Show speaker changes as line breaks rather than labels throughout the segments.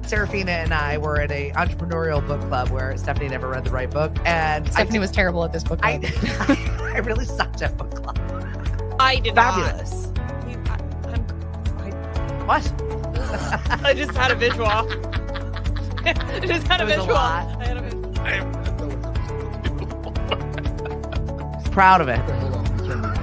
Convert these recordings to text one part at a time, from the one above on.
Serafina and I were at a entrepreneurial book club where Stephanie never read the right book, and
Stephanie was terrible at this book club.
I really sucked at book club.
I did
Fabulous. What?
I just had a visual. I just had a
It was a
visual.
lot.
I had a visual.
Proud of it.
Hold on, let me turn it.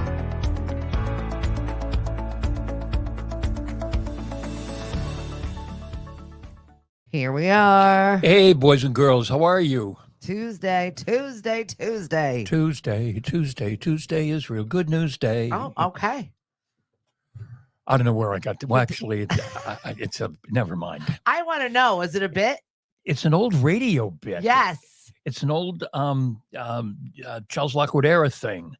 Here we are.
Hey, boys and girls, how are you?
Tuesday.
Tuesday is Real Good News Day.
Oh, okay.
I don't know where I got to. Well, actually, it's a, never mind.
I want to know, is it a bit?
It's an old radio bit.
Yes.
It's an old Charles Lockwood era thing.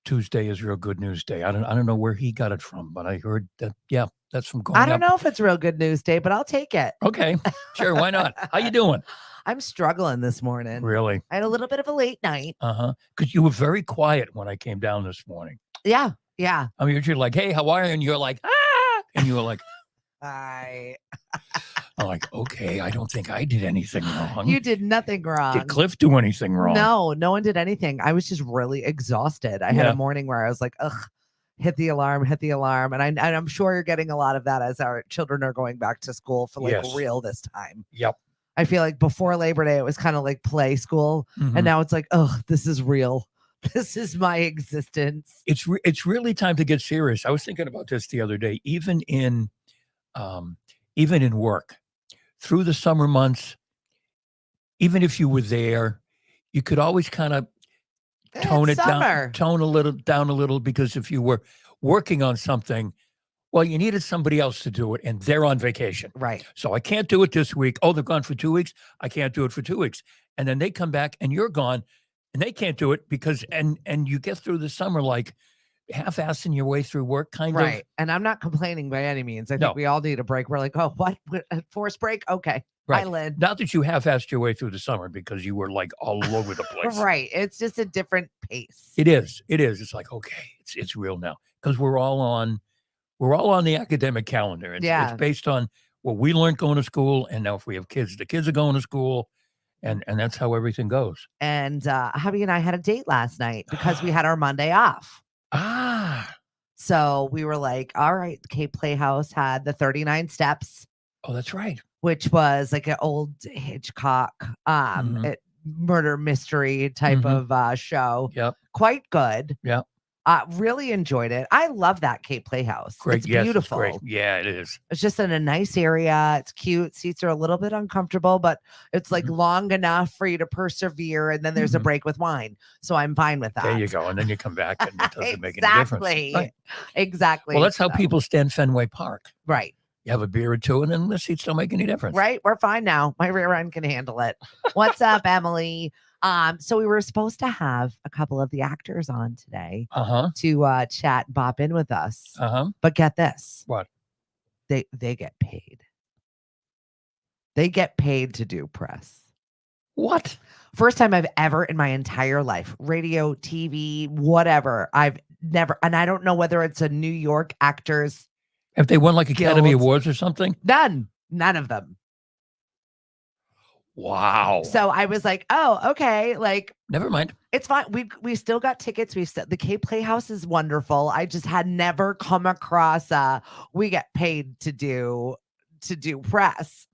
Tuesday is Real Good News Day. I don't know where he got it from, but I heard that, yeah, that's from going
I don't
up.
know if it's Real Good News Day, but I'll take it.
Okay, sure, why not? How you doing?
I'm struggling this morning.
Really?
I had a little bit of a late night.
Uh-huh. Because you were very quiet when I came down this morning.
Yeah. Yeah.
I mean, you're like, hey, how are you? And you're like, ah! And you were like, I'm like, okay, I don't think I did anything wrong.
You did nothing wrong.
Did Cliff do anything wrong?
No one did anything. I was just really exhausted. I had a morning where I was like, ugh, hit the alarm. And I'm sure you're getting a lot of that as our children are going back to school for real this time.
Yep.
I feel like before Labor Day, it was kind of like play school.
Mhm.
And now it's like, oh, this is real. This is my existence.
It's really time to get serious. I was thinking about this the other day, even in work, through the summer months, even if you were there, you could always kind of tone it down, down a little, because if you were working on something, well, you needed somebody else to do it, and they're on vacation.
Right.
So I can't do it this week. Oh, they're gone for 2 weeks. I can't do it for 2 weeks. And then they come back and you're gone and they can't do it because, and you get through the summer like half-assing your way through work kind of.
Right. And I'm not complaining by any means. I think we all need a break. We're like, oh, what? Forced break? Okay.
Right.
Bye, Lynn.
Not that you half-assed your way through the summer because you were like all over the place.
Right. It's just a different pace.
It is. It's like, okay, it's real now because we're all on the academic calendar. It's based on what we learned going to school. And now if we have kids, the kids are going to school. And that's how everything goes.
And hubby and I had a date last night because we had our Monday off. So we were like, all right, Cape Playhouse had the 39 Steps.
Oh, that's right.
Which was like an old Hitchcock murder mystery type of show.
Yep.
Quite good.
Yep.
Really enjoyed it. I love that Cape Playhouse.
Great.
It's beautiful.
It's great. Yeah, it is.
It's just in a nice area. It's cute. Seats are a little bit uncomfortable, but it's like long enough for you to persevere. And then there's a break with wine. So I'm fine with that.
There you go. And then you come back and it doesn't make any difference. Right.
Exactly.
Well, that's how people stand Fenway Park.
Right.
You have a beer or two and then the seats don't make any difference.
Right. We're fine now. My rear end can handle it. What's up, Emily? So we were supposed to have a couple of the actors on today to chat and bop in with us. But get this.
What?
They get paid. They get paid to do press.
What?
First time I've ever in my entire life, radio, TV, whatever. I've never, and I don't know whether it's a New York Actors.
Have they won like Academy Awards or something?
None of them.
Wow.
So I was like, oh, okay. Like,
never mind.
It's fine. We still got tickets. The Cape Playhouse is wonderful. I just had never come across we get paid to do press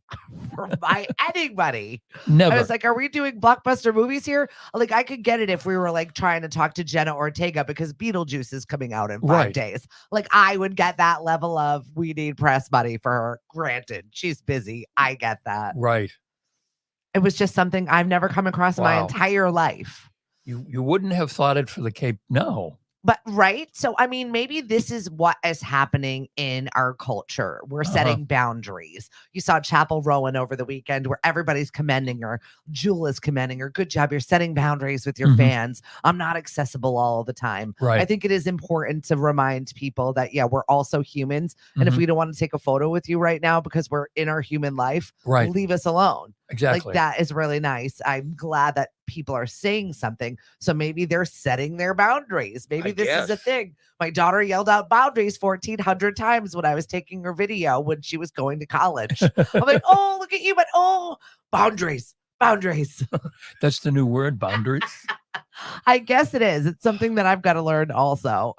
by anybody.
Never.
I was like, are we doing blockbuster movies here? Like, I could get it if we were like trying to talk to Jenna Ortega because Beetlejuice is coming out in 5 days. Like, I would get that level of we need press money for her. Granted, she's busy. I get that.
Right.
It was just something I've never come across in my entire life.
You wouldn't have thought it for the Cape. No.
But right. So, I mean, maybe this is what is happening in our culture. We're setting boundaries. You saw Chapel Rowan over the weekend where everybody's commending her. Jewel is commending her. Good job. You're setting boundaries with your fans. I'm not accessible all the time.
Right.
I think it is important to remind people that, yeah, we're also humans. And if we don't want to take a photo with you right now because we're in our human life, leave us alone.
Exactly.
Like, that is really nice. I'm glad that people are saying something. So maybe they're setting their boundaries. Maybe this is a thing. My daughter yelled out boundaries 1,400 times when I was taking her video when she was going to college. I'm like, oh, look at you, but boundaries.
That's the new word, boundaries.
I guess it is. It's something that I've got to learn also.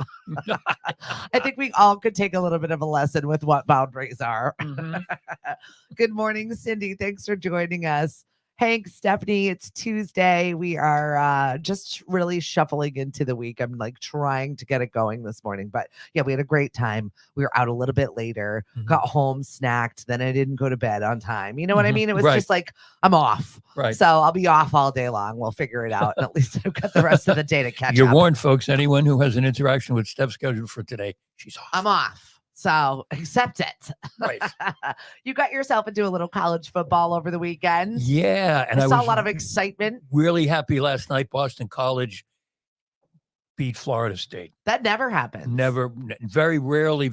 I think we all could take a little bit of a lesson with what boundaries are.
Mm-hmm.
Good morning, Cindy. Thanks for joining us. Hank, Stephanie, it's Tuesday. We are just really shuffling into the week. I'm like trying to get it going this morning. But yeah, we had a great time. We were out a little bit later, got home, snacked. Then I didn't go to bed on time. You know what I mean? It was just like, I'm off.
Right.
So I'll be off all day long. We'll figure it out. And at least I've got the rest of the day to catch
You're
up.
warned, folks. Anyone who has an interaction with Steph scheduled for today, she's off.
I'm off. So accept it.
Right.
You got yourself into a little college football over the weekend.
Yeah. And
I saw a lot of excitement.
Really happy last night. Boston College beat Florida State.
That never happens.
Never, very rarely.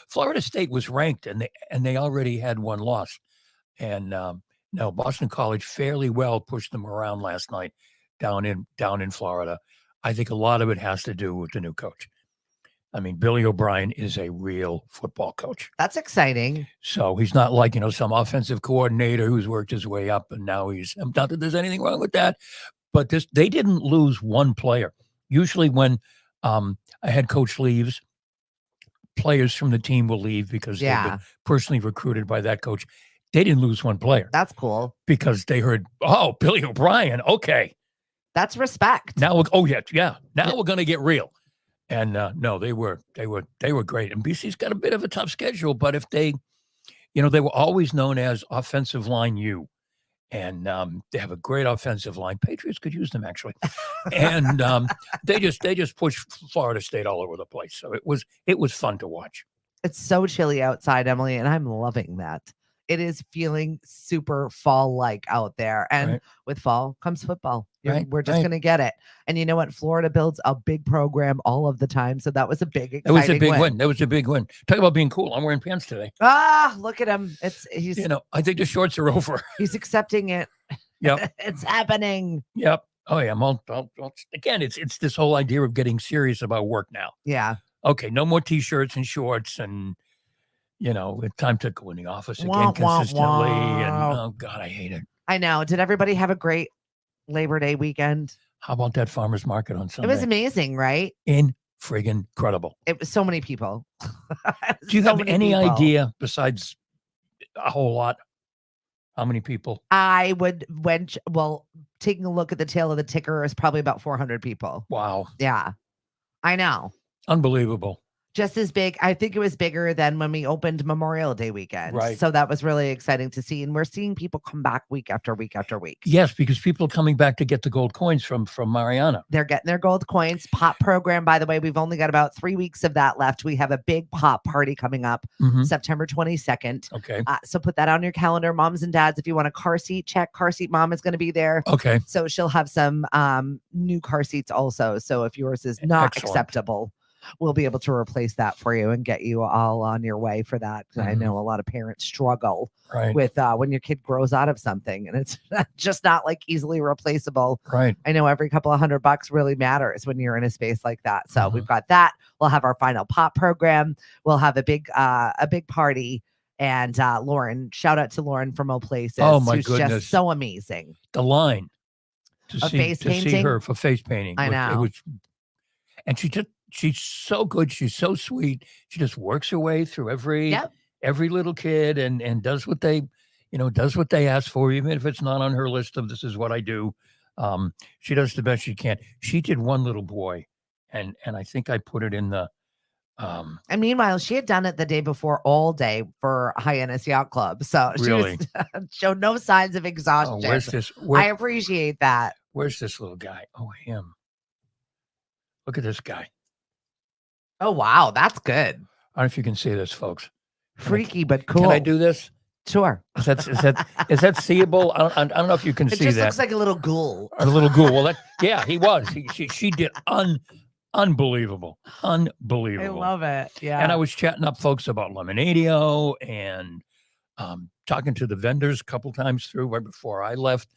Florida State was ranked and they already had one loss. And no, Boston College fairly well pushed them around last night down in Florida. I think a lot of it has to do with the new coach. I mean, Billy O'Brien is a real football coach.
That's exciting.
So he's not like, some offensive coordinator who's worked his way up and now not that there's anything wrong with that, but they didn't lose one player. Usually when a head coach leaves, players from the team will leave because they've been personally recruited by that coach. They didn't lose one player.
That's cool.
Because they heard, Billy O'Brien, okay.
That's respect.
Now, Now we're going to get real. And no, they were great. And BC's got a bit of a tough schedule, but if they were always known as offensive line U, and they have a great offensive line. Patriots could use them actually, and they just pushed Florida State all over the place. So it was fun to watch.
It's so chilly outside, Emily, and I'm loving that. It is feeling super fall-like out there. And with fall comes football. We're just going to get it. And you know what? Florida builds a big program all of the time. So that was a big, exciting
win. That was a big win. Talk about being cool. I'm wearing pants today.
Look at him. He's
I think the shorts are over.
He's accepting it.
Yep.
It's happening.
Yep. Oh, yeah. Again, it's this whole idea of getting serious about work now.
Yeah.
Okay. No more T-shirts and shorts and it's time to go in the office again consistently. And oh God, I hate it.
I know. Did everybody have a great Labor Day weekend?
How about that farmer's market on Sunday?
It was amazing, right?
Friggin' incredible.
It was so many people.
Do you have any idea, besides a whole lot, how many people?
Taking a look at the tail of the ticker is probably about 400 people.
Wow.
Yeah, I know.
Unbelievable.
Just as big. I think it was bigger than when we opened Memorial Day weekend.
Right.
So that was really exciting to see. And we're seeing people come back week after week after week.
Yes, because people are coming back to get the gold coins from Mariana.
They're getting their gold coins. Pop program, by the way, we've only got about 3 weeks of that left. We have a big pop party coming up September 22nd.
Okay.
So put that on your calendar, moms and dads. If you want a car seat, check. Car seat mom is going to be there.
Okay.
So she'll have some new car seats also. So if yours is not acceptable, we'll be able to replace that for you and get you all on your way for that. I know a lot of parents struggle with when your kid grows out of something and it's just not like easily replaceable.
Right.
I know every couple of $100 really matters when you're in a space like that. So we've got that. We'll have our final pop program. We'll have a big party. And Lauren, shout out to Lauren from O Places.
Oh my
who's
goodness.
Just so amazing.
The line to see her for face painting.
I know.
And she's so good. She's so sweet. She just works her way through every little kid and does what they ask for, even if it's not on her list of this is what I do. She does the best she can. She did one little boy, and I think I put it in the.
And meanwhile, she had done it the day before all day for Hyannis Yacht Club, so
really?
She showed no signs of exhaustion.
Where's this?
I appreciate that.
Where's this little guy? Oh, him. Look at this guy.
Oh, wow. That's good.
I don't know if you can see this, folks.
Freaky, but cool.
Can I do this?
Sure.
Is that seeable? I don't know if you can see that.
It just looks like a little ghoul.
A little ghoul. Well, he was. She did unbelievable. Unbelievable.
I love it. Yeah.
And I was chatting up folks about Lemonadio and talking to the vendors a couple times through right before I left.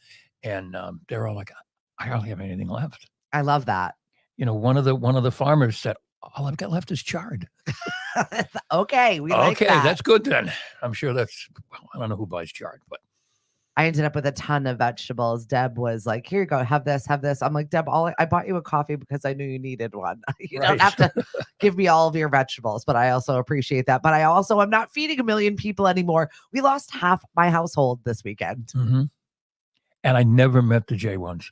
and they're all like, I hardly have anything left.
I love that.
One of the farmers said, all I've got left is chard.
Okay, we like that.
Okay, that's good then. I'm sure I don't know who buys chard, but
I ended up with a ton of vegetables. Deb was like, here you go, have this. I'm like, Deb, I bought you a coffee because I knew you needed one. You don't have to give me all of your vegetables, but I also appreciate that. But I'm not feeding 1 million people anymore. We lost half my household this weekend.
Mm-hmm. And I never met the J ones.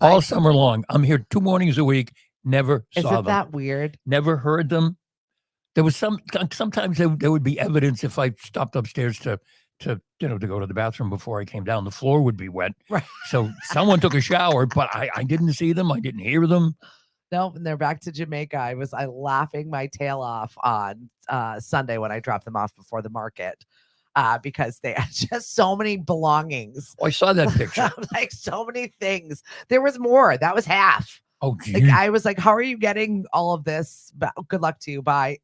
All summer long. I'm here 2 mornings a week. Never saw them.
Isn't that weird?
Never heard them. There was sometimes there would be evidence if I stopped upstairs to go to the bathroom before I came down. The floor would be wet.
Right.
So someone took a shower, but I didn't see them. I didn't hear them.
No, and they're back to Jamaica. I laughing my tail off on Sunday when I dropped them off before the market. Because they had just so many belongings.
Oh, I saw that picture.
Like so many things. There was more. That was half.
Oh, geez.
Like, I was like, how are you getting all of this? But good luck to you. Bye.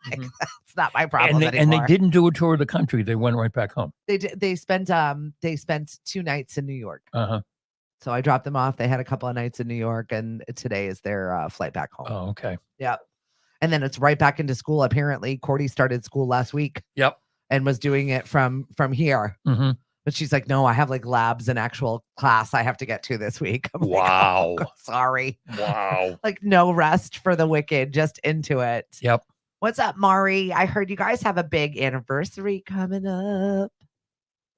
Like, that's not my problem anymore.
And they didn't do a tour of the country. They went right back home.
They did. They spent 2 nights in New York.
Uh-huh.
So I dropped them off. They had a couple of nights in New York, and today is their flight back home.
Oh, okay.
Yep. And then it's right back into school. Apparently, Cordy started school last week.
Yep.
And was doing it from here.
Mm-hmm.
But she's like, no, I have like labs and actual class I have to get to this week. I'm
wow.
Like, oh, sorry.
Wow.
Like no rest for the wicked, just into it.
Yep.
What's up, Mari? I heard you guys have a big anniversary coming up.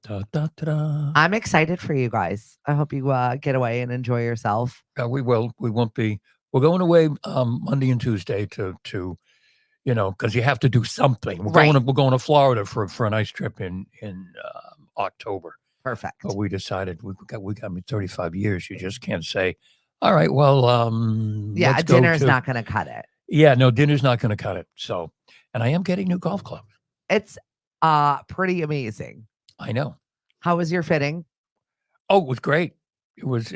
Da, da, da, da.
I'm excited for you guys. I hope you get away and enjoy yourself.
We will. We won't be. We're going away Monday and Tuesday to because you have to do something. We're going to Florida for a nice trip in October.
Perfect.
But we decided we got 35 years. You just can't say, all right, well,
yeah, dinner's not going to cut it.
Yeah, no, dinner's not going to cut it. So, and I am getting new golf clubs.
It's pretty amazing.
I know.
How was your fitting?
Oh, it was great. It was.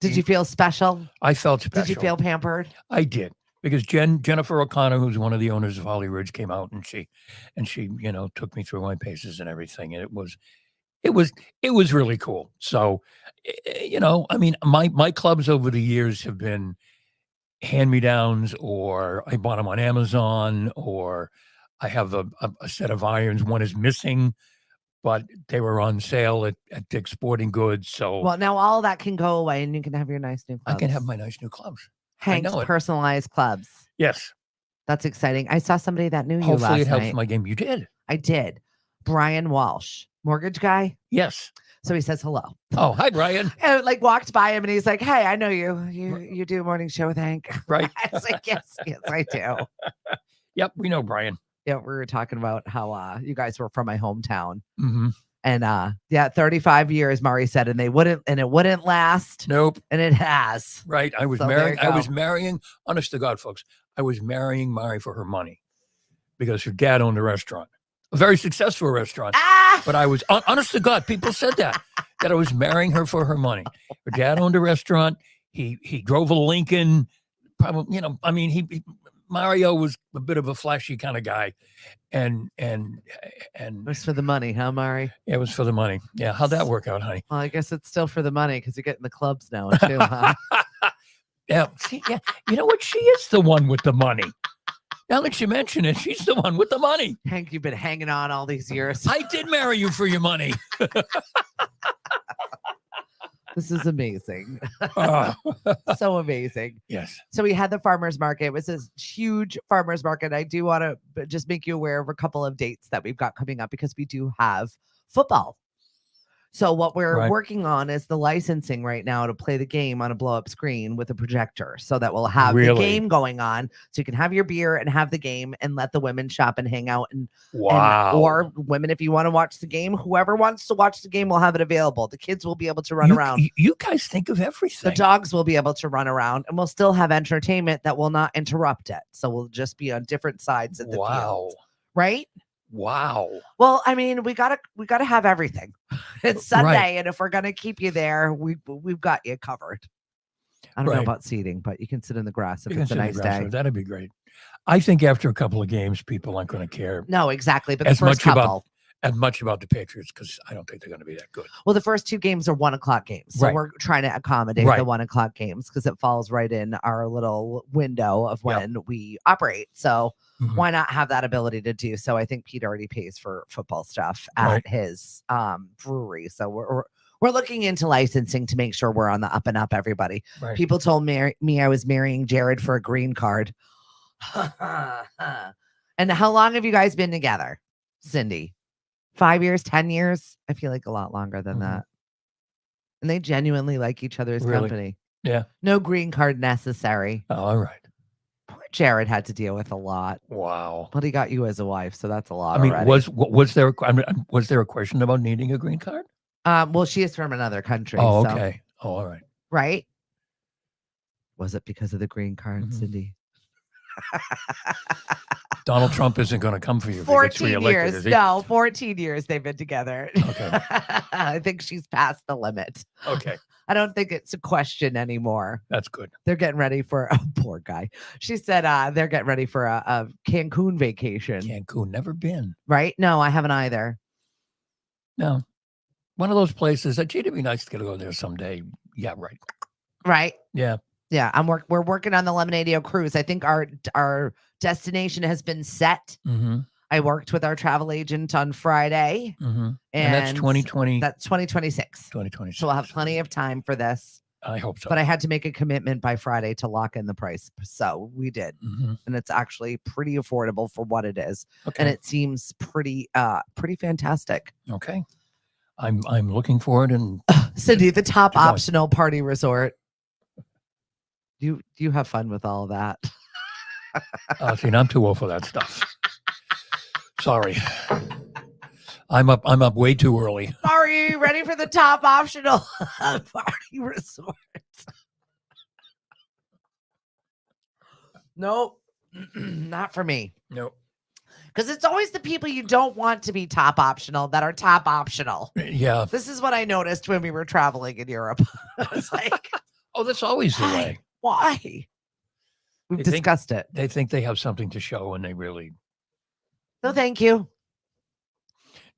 Did you feel special?
I felt special.
Did you feel pampered?
I did. Because Jennifer O'Connor, who's one of the owners of Holly Ridge, came out and she took me through my paces and everything, and it was really cool. So, I mean, my clubs over the years have been hand-me-downs, or I bought them on Amazon, or I have a set of irons. One is missing, but they were on sale at Dick's Sporting Goods. So,
well, now all that can go away, and you can have your nice new clubs.
I can have my nice new clubs.
Hank's personalized clubs.
Yes.
That's exciting. I saw somebody that knew you
Hopefully
last
it helps
night.
my game. You did.
I did. Brian Walsh, mortgage guy.
Yes.
So he says hello.
Oh, hi, Brian.
And walked by him and he's like, hey, I know you. You do a morning show with Hank.
Right.
I was like, yes, I do.
Yep, we know Brian.
Yeah, we were talking about how you guys were from my hometown.
Mm-hmm.
And 35 years, Mari said, and it wouldn't last.
Nope.
And it has.
Right. I was marrying, honest to God, folks, I was marrying Mari for her money because her dad owned a restaurant, a very successful restaurant. But I was, honest to God, people said that I was marrying her for her money. Her dad owned a restaurant. He drove a Lincoln. Probably, Mario was a bit of a flashy kind of guy, and
it was for the money, huh, Mari?
Yeah, it was for the money. Yeah, how'd that work out, honey?
Well, I guess it's still for the money because you're getting the clubs now too, huh?
Yeah, see, yeah. You know what? She is the one with the money. Now that you mention it, she's the one with the money.
Hank, you've been hanging on all these years.
I did marry you for your money.
This is amazing. So amazing.
Yes.
So we had the farmer's market. It was this huge farmer's market. I do want to just make you aware of a couple of dates that we've got coming up because we do have football. So what we're working on is the licensing right now to play the game on a blow-up screen with a projector so that we'll have the game going on. So you can have your beer and have the game and let the women shop and hang out. Or women, if you want to watch the game, whoever wants to watch the game will have it available. The kids will be able to run around.
You guys think of everything.
The dogs will be able to run around, and we'll still have entertainment that will not interrupt it. So we'll just be on different sides of the field. Right?
Wow.
Well, I mean, we gotta have everything. It's Sunday, and if we're gonna keep you there, we've got you covered. I don't know about seating, but you can sit in the grass if it's a nice day.
That'd be great. I think after a couple of games, people aren't going to care.
No, exactly. But
as much as much about the Patriots because I don't think they're going to be that good.
Well, the first 2 games are 1:00 games. So
Right.
we're trying to accommodate the 1:00 games because it falls right in our little window of when we operate. So why not have that ability to do so? I think Pete already pays for football stuff at his brewery. So we're looking into licensing to make sure we're on the up and up, everybody.
Right.
People told me I was marrying Jared for a green card. And how long have you guys been together, Cindy? 5 years, 10 years? I feel like a lot longer than that. And they genuinely like each other's company.
Yeah.
No green card necessary.
Oh, all right.
Poor Jared had to deal with a lot.
Wow.
But he got you as a wife, so that's a lot.
I mean,
already.
was there a question about needing a green card?
Well, she is from another country.
Oh,
so,
okay. Oh, all right.
right? Was it because of the green card, Cindy?
Donald Trump isn't going to come for you if he gets
14
reelected,
years.
is he?
No, 14 years they've been together.
Okay.
I think she's past the limit.
Okay.
I don't think it's a question anymore.
That's good.
They're getting ready for a poor guy. She said they're getting ready for a Cancun vacation.
Cancun, never been.
Right? No, I haven't either.
No. One of those places that it'd be nice to go there someday. Yeah, right.
Right?
Yeah.
Yeah, we're working on the Lemonadio cruise. I think our destination has been set. I worked with our travel agent on Friday.
And that's 2020.
That's 2026.
2026.
So we'll have plenty of time for this.
I hope so.
But I had to make a commitment by Friday to lock in the price. So we did. And it's actually pretty affordable for what it is.
Okay.
And it seems pretty fantastic.
Okay. I'm looking for it. And
Cindy, the top optional party resort. You have fun with all of that.
See, I'm too old for that stuff. Sorry. I'm up way too early.
Are you ready for the top optional party resort? Nope. Not for me.
Nope.
Because it's always the people you don't want to be top optional that are top optional.
Yeah.
This is what I noticed when we were traveling in Europe. I was like,
oh, that's always the way.
Why? We've discussed it.
They think they have something to show, and they really.
No, thank you.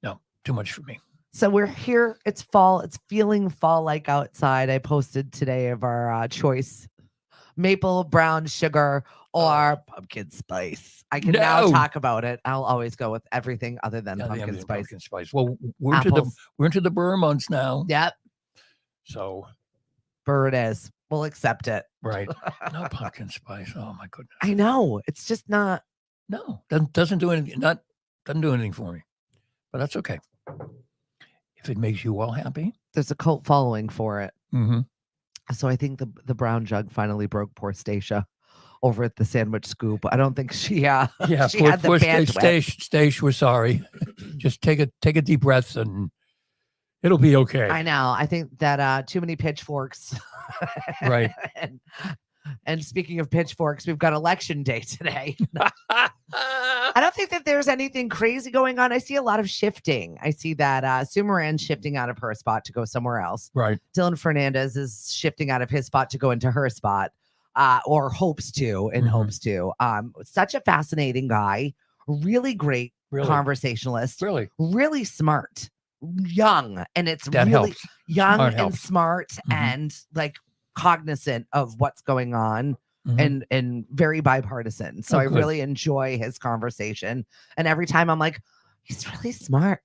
No, too much for me.
So we're here. It's fall. It's feeling fall-like outside. I posted today of our choice: maple brown sugar or pumpkin spice. I can now talk about it. I'll always go with everything other than pumpkin spice.
Pumpkin spice. Well, we're into the burr months now.
Yep.
So,
burr it is. We'll accept it.
Right. No pumpkin spice. Oh my goodness.
I know. It's just not.
No, doesn't do anything. Doesn't do anything for me. But that's okay. If it makes you all happy.
There's a cult following for it.
Mm-hmm.
So I think the brown jug finally broke poor Stacia over at the Sandwich Scoop. I don't think she she had the bandwidth.
Stacia, we're sorry. Just take a deep breath and it'll be okay.
I know. I think that too many pitchforks.
Right.
And speaking of pitchforks, we've got election day today. I don't think that there's anything crazy going on. I see a lot of shifting. I see that Sue Moran's shifting out of her spot to go somewhere else.
Right.
Dylan Fernandez is shifting out of his spot to go into her spot, or hopes to. Such a fascinating guy. Really great conversationalist. Really smart. Young. And it's
that
really
helps.
young and smart and like cognizant of what's going on and very bipartisan. So I really enjoy his conversation. And every time I'm like, he's really smart.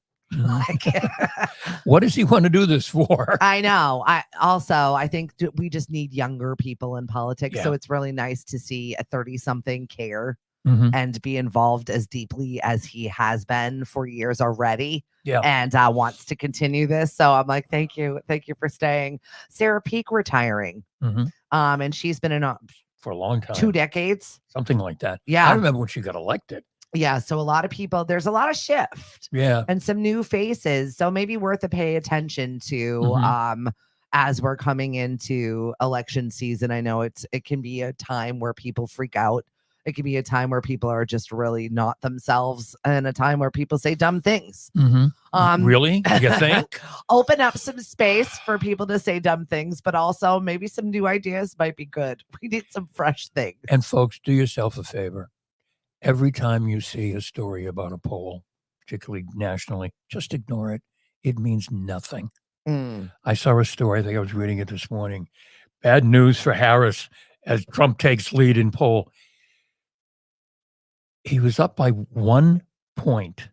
What does he want to do this for?
I know. I think we just need younger people in politics. So it's really nice to see a 30-something care and be involved as deeply as he has been for years already.
Yeah.
And wants to continue this. So I'm like, thank you. Thank you for staying. Sarah Peak retiring. And she's been in
for a long time.
2 decades.
Something like that.
Yeah.
I remember when she got elected.
Yeah. So a lot of people, there's a lot of shift.
Yeah.
And some new faces. So maybe worth to pay attention to as we're coming into election season. I know it can be a time where people freak out. It can be a time where people are just really not themselves, and a time where people say dumb things.
Really? You think?
Open up some space for people to say dumb things, but also maybe some new ideas might be good. We need some fresh things.
And folks, do yourself a favor. Every time you see a story about a poll, particularly nationally. Just ignore it. It means nothing.
Mm.
I saw a story, I think I was reading it this morning. Bad news for Harris as Trump takes lead in poll. He was up by 1 point,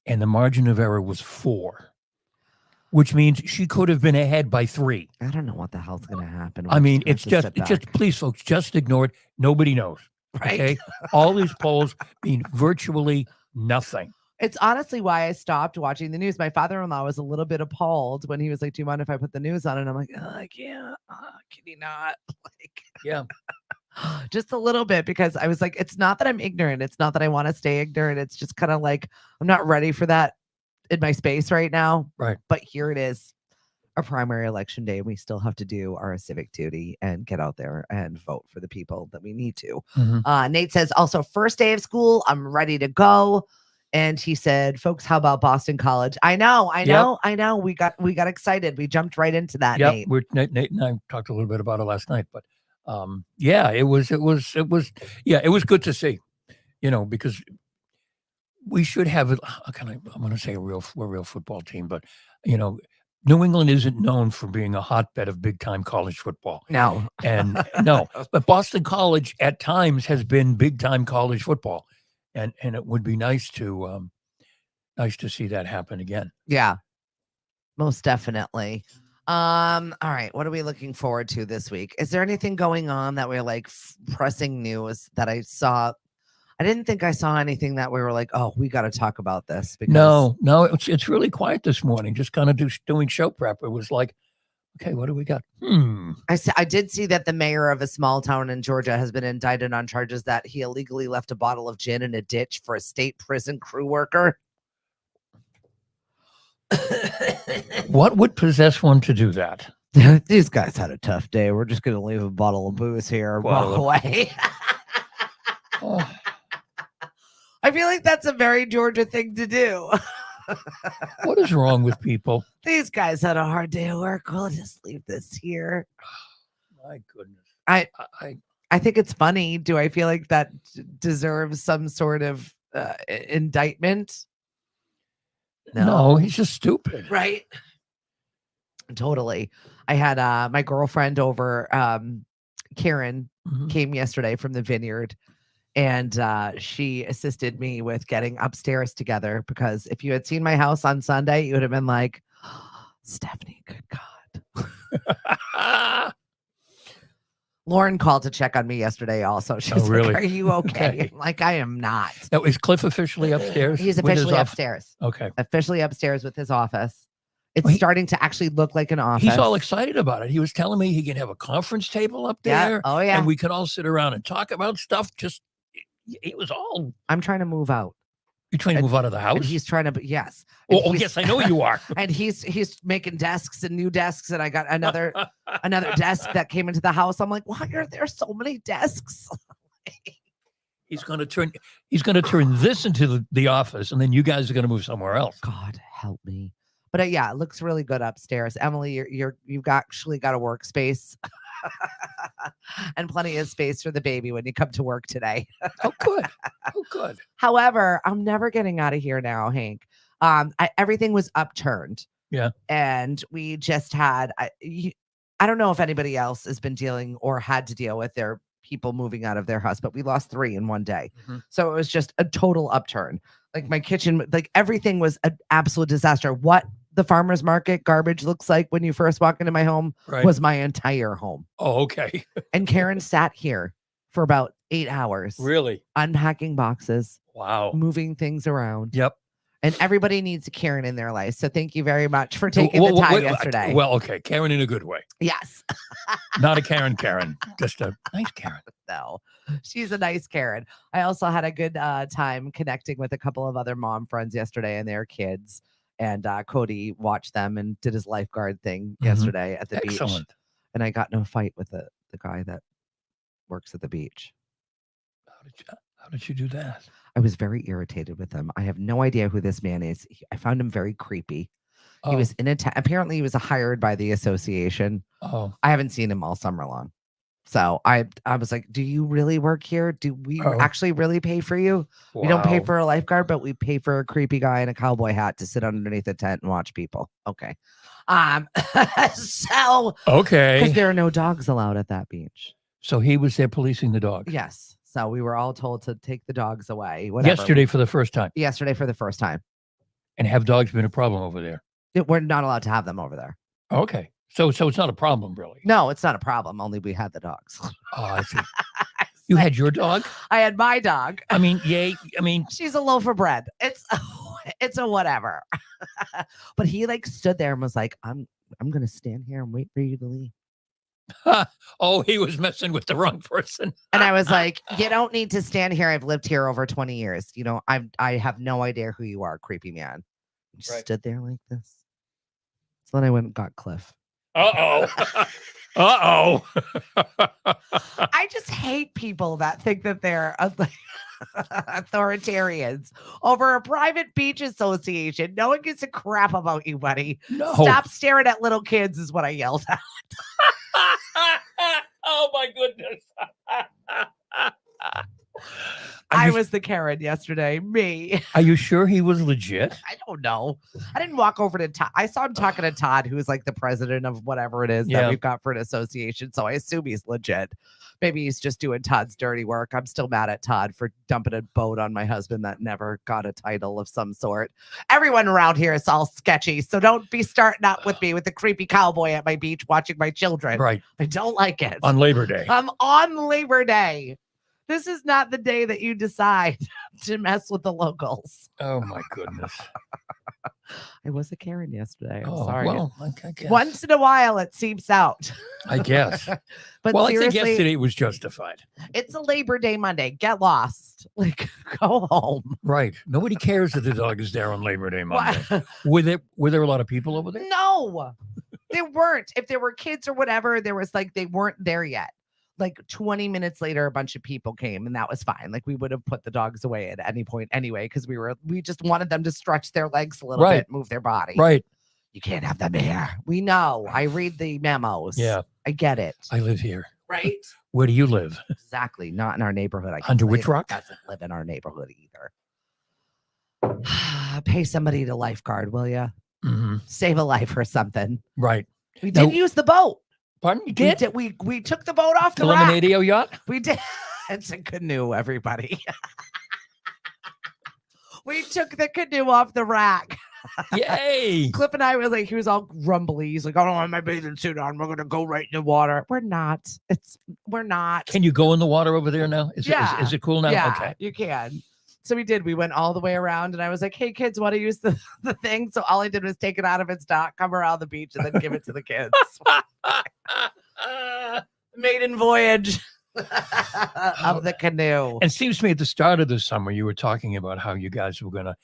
and the margin of error was 4, which means she could have been ahead by 3.
I don't know what the hell's going to happen.
I mean, it's just please, folks, just ignore it. Nobody knows.
Right.
Okay. All these polls mean virtually nothing.
It's honestly why I stopped watching the news. My father-in-law was a little bit appalled when he was like, "Do you mind if I put the news on?" And I'm like, "I can't. Can you not?" Like,
yeah,
just a little bit, because I was like, it's not that I'm ignorant. It's not that I want to stay ignorant. It's just kind of like I'm not ready for that in my space right now.
Right.
But here it is, a primary election day. We still have to do our civic duty and get out there and vote for the people that we need to.
Mm-hmm.
Nate says, also, first day of school, I'm ready to go. And he said, folks, how about Boston College? I know. We got excited. We jumped right into that.
Yep.
Nate.
Nate and I talked a little bit about it last night, but yeah, it was good to see, because we should have it. I'm going to say we're a real football team, but New England isn't known for being a hotbed of big time college football.
No,
but Boston College at times has been big time college football. And it would be nice to see that happen again.
Yeah, most definitely. All right, what are we looking forward to this week? Is there anything going on that we're like pressing news that I saw? I didn't think I saw anything that we were like, oh, we got to talk about this. Because
no, it's really quiet this morning. Just kind of doing show prep. It was like, okay, what do we got?
I did see that the mayor of a small town in Georgia has been indicted on charges that he illegally left a bottle of gin in a ditch for a state prison crew worker.
What would possess one to do that?
These guys had a tough day. We're just going to leave a bottle of booze here and walk away. I feel like that's a very Georgia thing to do.
What is wrong with people?
These guys had a hard day at work. We'll just leave this here.
My goodness.
I think it's funny. Do I feel like that deserves some sort of indictment?
No, he's just stupid.
Right? Totally. I had my girlfriend over. Karen came yesterday from the Vineyard. And she assisted me with getting upstairs together, because if you had seen my house on Sunday, you would have been like, oh, Stephanie, good God. Lauren called to check on me yesterday also. She was
really?
Like, are you okay? I'm like, I am not.
Now, is Cliff officially upstairs?
He's officially upstairs.
Okay.
Officially upstairs with his office. It's starting to actually look like an office.
He's all excited about it. He was telling me he can have a conference table up there.
Yeah. Oh, yeah.
And we can all sit around and talk about stuff. It was all.
I'm trying to move out.
You're trying to move out of the house?
And he's trying to, yes.
Oh, yes, I know you are.
And he's making desks and new desks. And I got another desk that came into the house. I'm like, why are there so many desks?
He's going to turn this into the office, and then you guys are going to move somewhere else.
God help me. But yeah, it looks really good upstairs. Emily, you've actually got a workspace. And plenty of space for the baby when you come to work today.
Oh, good. Oh, good.
However, I'm never getting out of here now, Hank. Everything was upturned.
Yeah.
And we just had, I don't know if anybody else has been dealing or had to deal with their people moving out of their house, but we lost 3 in one day. So it was just a total upturn. Like my kitchen, like everything was an absolute disaster. What the farmer's market garbage looks like when you first walk into my home was my entire home.
Oh, okay.
And Karen sat here for about 8 hours.
Really?
Unpacking boxes.
Wow.
Moving things around.
Yep.
And everybody needs a Karen in their life. So thank you very much for taking the time yesterday.
Well, okay. Karen in a good way.
Yes.
Not a Karen. Just a nice Karen.
No, she's a nice Karen. I also had a good time connecting with a couple of other mom friends yesterday and their kids. And Cody watched them and did his lifeguard thing yesterday at the beach. And I got in a fight with the guy that works at the beach.
How did you do that?
I was very irritated with him. I have no idea who this man is. I found him very creepy. He was in apparently he was hired by the association.
Oh,
I haven't seen him all summer long. So I was like, do you really work here? Do we actually really pay for you?
Wow.
We don't pay for a lifeguard, but we pay for a creepy guy in a cowboy hat to sit underneath a tent and watch people. Okay. So because there are no dogs allowed at that beach.
So he was there policing the dogs.
Yes. So we were all told to take the dogs away. Whatever.
Yesterday for the first time.
Yesterday for the first time.
And have dogs been a problem over there?
We're not allowed to have them over there.
Okay. So it's not a problem, really.
No, it's not a problem. Only we had the dogs.
Oh, I see. You had your dog?
I had my dog.
I mean, yay. I mean,
she's a loaf of bread. It's a whatever. But he like stood there and was like, I'm gonna stand here and wait for you to leave.
Oh, he was messing with the wrong person.
And I was like, you don't need to stand here. I've lived here over 20 years. You know, I have no idea who you are, creepy man. He stood there like this. So then I went and got Cliff.
Uh-oh. Uh-oh.
I just hate people that think that they're authoritarians over a private beach association. No one gives a crap about you, buddy.
No.
Stop staring at little kids is what I yelled at.
Oh, my goodness.
I was the Karen yesterday. Me.
Are you sure he was legit?
I don't know. I didn't walk over to Todd. I saw him talking to Todd, who is like the president of whatever it is that we've got for an association. So I assume he's legit. Maybe he's just doing Todd's dirty work. I'm still mad at Todd for dumping a boat on my husband that never got a title of some sort. Everyone around here is all sketchy. So don't be starting up with me with the creepy cowboy at my beach watching my children.
Right.
I don't like it.
On Labor Day.
I'm on Labor Day. This is not the day that you decide to mess with the locals.
Oh, my goodness.
I was a Karen yesterday. I'm
Oh,
sorry.
well, I guess.
Once in a while, it seeps out.
I guess.
But
well, I think
seriously,
yesterday it was justified.
it's a Labor Day Monday. Get lost. Like, go home.
Right. Nobody cares that the dog is there on Labor Day Monday.
What?
Were there a lot of people over there?
No, there weren't. If there were kids or whatever, there was like, they weren't there yet. Like 20 minutes later, a bunch of people came and that was fine. Like we would have put the dogs away at any point anyway, because we just wanted them to stretch their legs a little bit, move their body.
Right.
You can't have them here. We know. I read the memos.
Yeah.
I get it.
I live here.
Right?
Where do you live?
Exactly. Not in our neighborhood.
Under which rock?
Doesn't live in our neighborhood either. Pay somebody to lifeguard, will you?
Mm-hmm.
Save a life or something.
Right.
We did use the boat.
Pardon? You did?
We took the boat off the
Eliminadio yacht?
We did. It's a canoe, everybody. We took the canoe off the rack.
Yay.
Cliff and I were like, he was all grumbly. He's like, I don't have my bathing suit on. We're going to go right in the water. We're not. We're not.
Can you go in the water over there now? Is it cool now?
Yeah,
okay.
You can. So we did. We went all the way around and I was like, hey, kids, want to use the thing? So all I did was take it out of its dock, come around the beach, and then give it to the kids. Maiden voyage of the canoe.
It seems to me at the start of the summer, you were talking about how you guys were going to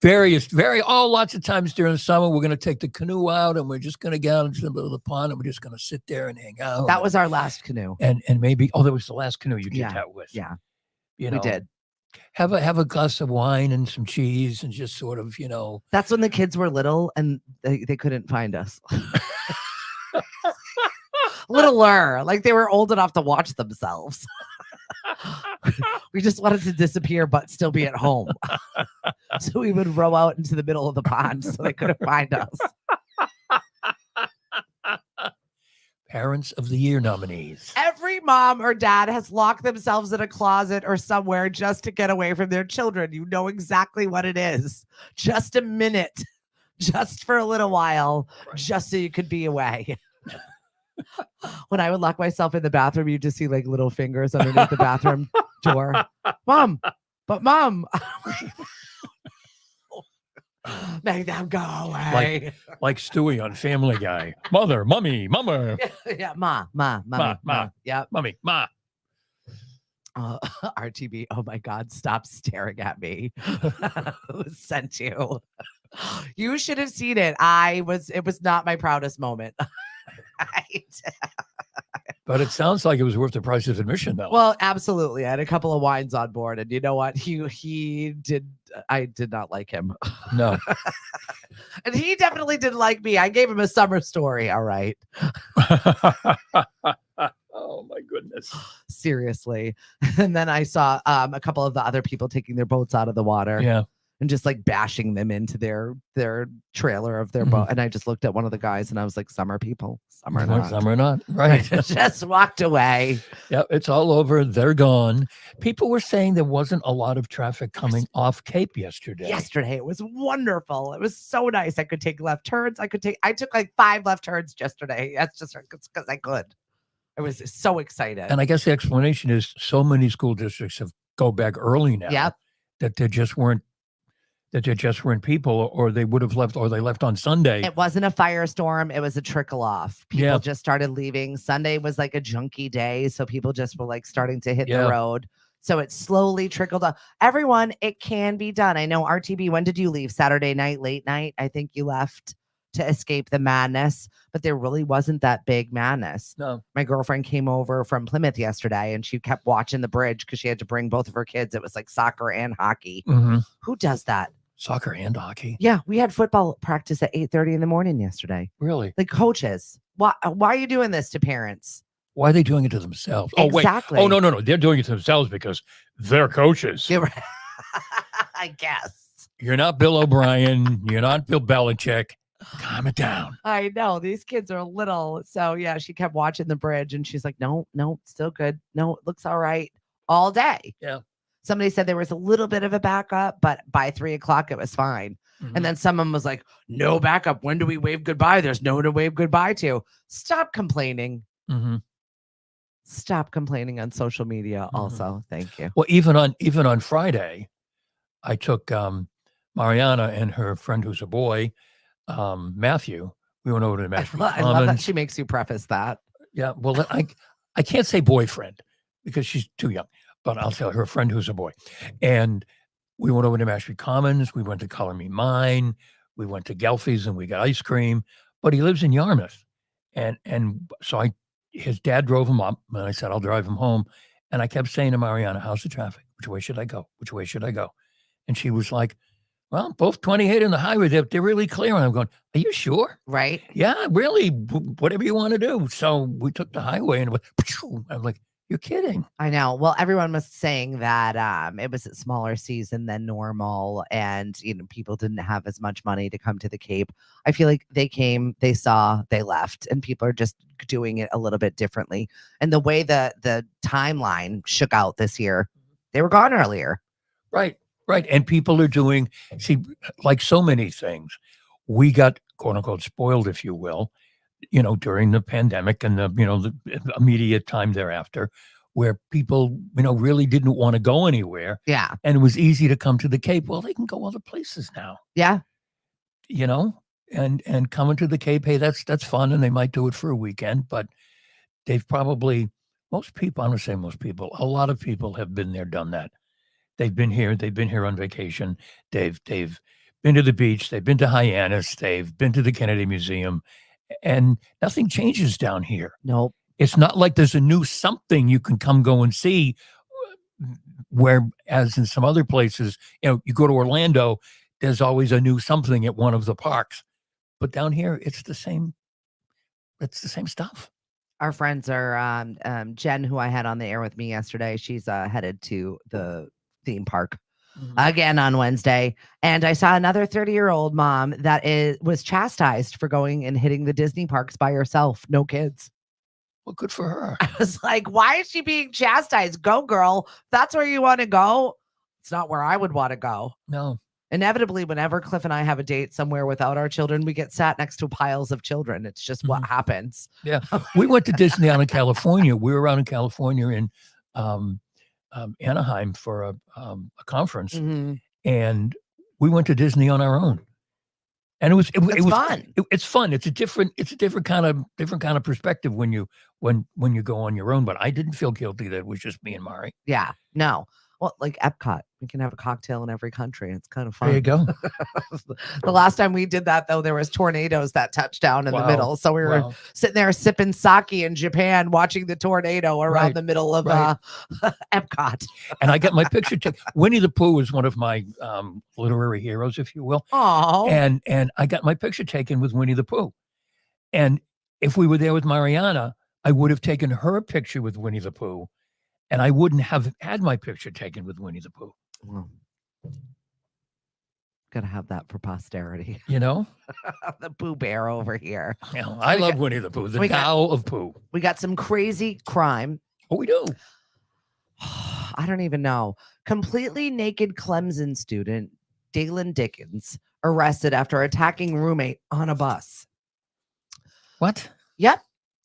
lots of times during the summer, we're going to take the canoe out and we're just going to get out into the middle of the pond and we're just going to sit there and hang out.
That was our last canoe.
And maybe, that was the last canoe you did that with.
Yeah.
You know,
we did.
Have a glass of wine and some cheese and just sort of,
That's when the kids were little and they couldn't find us. Littler, like they were old enough to watch themselves. We just wanted to disappear but still be at home. So we would row out into the middle of the pond so they couldn't find us.
Parents of the Year nominees.
Every mom or dad has locked themselves in a closet or somewhere just to get away from their children. You know exactly what it is. Just a minute, just for a little while, just so you could be away. When I would lock myself in the bathroom, you just see like little fingers underneath the bathroom door. Mom, make them go away.
Like Stewie on Family Guy. Mother, mommy, mama.
Yeah, ma. Yeah,
mommy, ma.
RTB, oh my God, stop staring at me. Who sent you? You should have seen it. It was not my proudest moment.
But it sounds like it was worth the price of admission, though.
Well, absolutely. I had a couple of wines on board, and you know what? I did not like him.
No.
And he definitely didn't like me. I gave him a summer story. All right.
Oh Oh my goodness.
Seriously. And then I saw a couple of the other people taking their boats out of the water.
Yeah.
And just like bashing them into their trailer of their boat. And I just looked at one of the guys and I was like, some are people, some are not.
Some are not. Right.
Just walked away.
Yeah, it's all over. They're gone. People were saying there wasn't a lot of traffic coming off Cape yesterday.
Yesterday, it was wonderful. It was so nice. I could take left turns. I took like 5 left turns yesterday. That's just because I could. I was so excited.
And I guess the explanation is so many school districts have go back early now.
Yep.
That there just weren't people, or they would have left, or they left on Sunday.
It wasn't a firestorm. It was a trickle off. People just started leaving. Sunday was like a junky day. So people just were like starting to hit the road. So it slowly trickled up. Everyone, it can be done. I know RTB, when did you leave? Saturday night, late night? I think you left to escape the madness, but there really wasn't that big madness.
No.
My girlfriend came over from Plymouth yesterday and she kept watching the bridge because she had to bring both of her kids. It was like soccer and hockey.
Mm-hmm.
Who does that?
Soccer and hockey.
Yeah, we had football practice at 8:30 in the morning yesterday.
Really?
The coaches. Why are you doing this to parents?
Why are they doing it to themselves?
Exactly.
Oh, wait. Oh, no. They're doing it to themselves because they're coaches.
I guess.
You're not Bill O'Brien. You're not Bill Belichick. Calm it down.
I know. These kids are little. So, yeah, she kept watching the bridge and she's like, no, still good. No, it looks all right all day.
Yeah.
Somebody said there was a little bit of a backup, but by 3:00, it was fine.
Mm-hmm.
And then someone was like, no backup. When do we wave goodbye? There's no one to wave goodbye to. Stop complaining.
Mm-hmm.
Stop complaining on social media also. Thank you.
Well, even on Friday, I took Mariana and her friend who's a boy, Matthew. We went over to the Mashpee Commons.
I love that she makes you preface that.
Yeah. Well, I can't say boyfriend because she's too young, but I'll tell her friend who's a boy. And we went over to Mashpee Commons. We went to Color Me Mine. We went to Gelfie's and we got ice cream. But he lives in Yarmouth. And so his dad drove him up, and I said, I'll drive him home. And I kept saying to Mariana, how's the traffic? Which way should I go? Which way should I go? And she was like, well, both 28 and the highway, they're really clear. And I'm going, are you sure?
Right.
Yeah, really, whatever you want to do. So we took the highway and it went, I'm like, you're kidding.
I know. Well, everyone was saying that it was a smaller season than normal, and people didn't have as much money to come to the Cape. I feel like they came, they saw, they left, and people are just doing it a little bit differently. And the way the timeline shook out this year, they were gone earlier.
Right. And people are doing, like so many things, we got quote unquote spoiled, if you will, during the pandemic and the immediate time thereafter, where people, really didn't want to go anywhere.
Yeah.
And it was easy to come to the Cape. Well, they can go other places now.
Yeah.
And coming to the Cape, hey, that's fun. And they might do it for a weekend, but they've probably, most people, I'm going to say most people, a lot of people have been there, done that. They've been here on vacation. They've been to the beach. They've been to Hyannis. They've been to the Kennedy Museum. And nothing changes down here.
Nope.
It's not like there's a new something you can come go and see, whereas in some other places, you go to Orlando, there's always a new something at one of the parks. But down here, it's the same stuff. Our
friends are Jen, who I had on the air with me yesterday. She's headed to the theme park again on Wednesday. And I saw another 30-year-old mom that was chastised for going and hitting the Disney parks by herself. No kids.
Well, good for her.
I was like, why is she being chastised? Go, girl. If that's where you want to go. It's not where I would want to go.
No.
Inevitably, whenever Cliff and I have a date somewhere without our children, we get sat next to piles of children. It's just what happens.
Yeah. We went to Disney out in California. We were out in California in Anaheim for a conference, and we went to Disney on our own, and it was
fun.
It's fun. It's a different kind of perspective when you go on your own. But I didn't feel guilty that it was just me and Mari.
Yeah, no. Well, like Epcot, we can have a cocktail in every country. It's kind of fun.
There you go.
The last time we did that, though, there was tornadoes that touched down in the middle. So we were sitting there sipping sake in Japan, watching the tornado around the middle of Epcot.
And I got my picture taken. Winnie the Pooh is one of my literary heroes, if you will.
Oh.
And I got my picture taken with Winnie the Pooh. And if we were there with Mariana, I would have taken her picture with Winnie the Pooh, and I wouldn't have had my picture taken with Winnie the Pooh.
Well, gotta have that for posterity.
You know?
The Pooh Bear over here.
You know, I love Winnie the Pooh, the Tao of Pooh.
We got some crazy crime.
Oh, we do.
I don't even know. Completely naked Clemson student, Dalen Dickens, arrested after attacking roommate on a bus.
What?
Yep.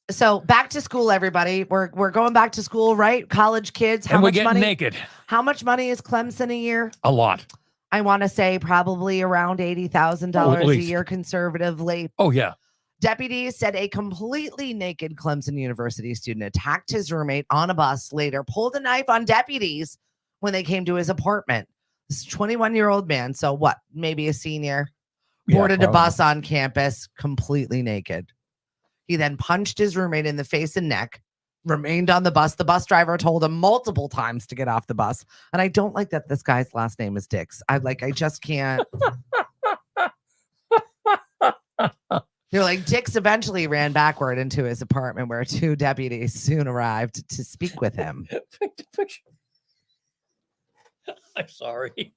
So back to school, everybody. We're going back to school, right? College kids.
And we're getting naked.
How much money is Clemson a year?
A lot.
I want to say probably around $80,000 a year conservatively.
Oh, yeah.
Deputies said a completely naked Clemson University student attacked his roommate on a bus, later pulled a knife on deputies when they came to his apartment. This 21-year-old man, so what, maybe a senior, boarded a bus on campus completely naked. He then punched his roommate in the face and neck, remained on the bus. The bus driver told him multiple times to get off the bus. And I don't like that this guy's last name is Dix. I just can't. They're like, Dix eventually ran backward into his apartment where two deputies soon arrived to speak with him.
I'm sorry.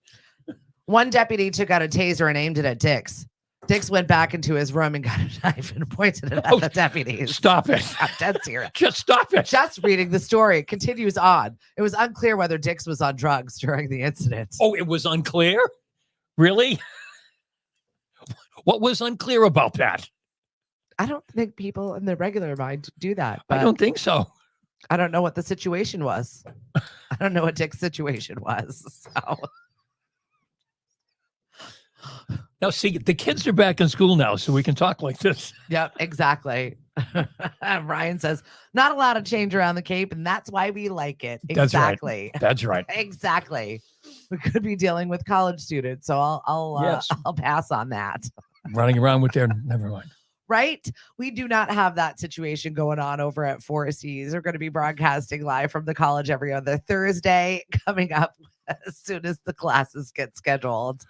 One deputy took out a taser and aimed it at Dix. Dix went back into his room and got a knife and pointed it at the deputies.
Stop it.
I'm dead serious.
Just stop it.
Just reading the story. It continues on. It was unclear whether Dix was on drugs during the incident.
Oh, it was unclear? Really? What was unclear about that?
I don't think people in their regular mind do that.
I don't think so.
I don't know what the situation was. I don't know what Dick's situation was. So.
Now, see, the kids are back in school now, so we can talk like this.
Yep, exactly. Ryan says, not a lot of change around the Cape, and that's why we like it. Exactly.
That's right.
Exactly. We could be dealing with college students, so I'll pass on that.
Running around with their, never mind.
Right? We do not have that situation going on over at Four Seas. We're going to be broadcasting live from the college every other Thursday coming up as soon as the classes get scheduled.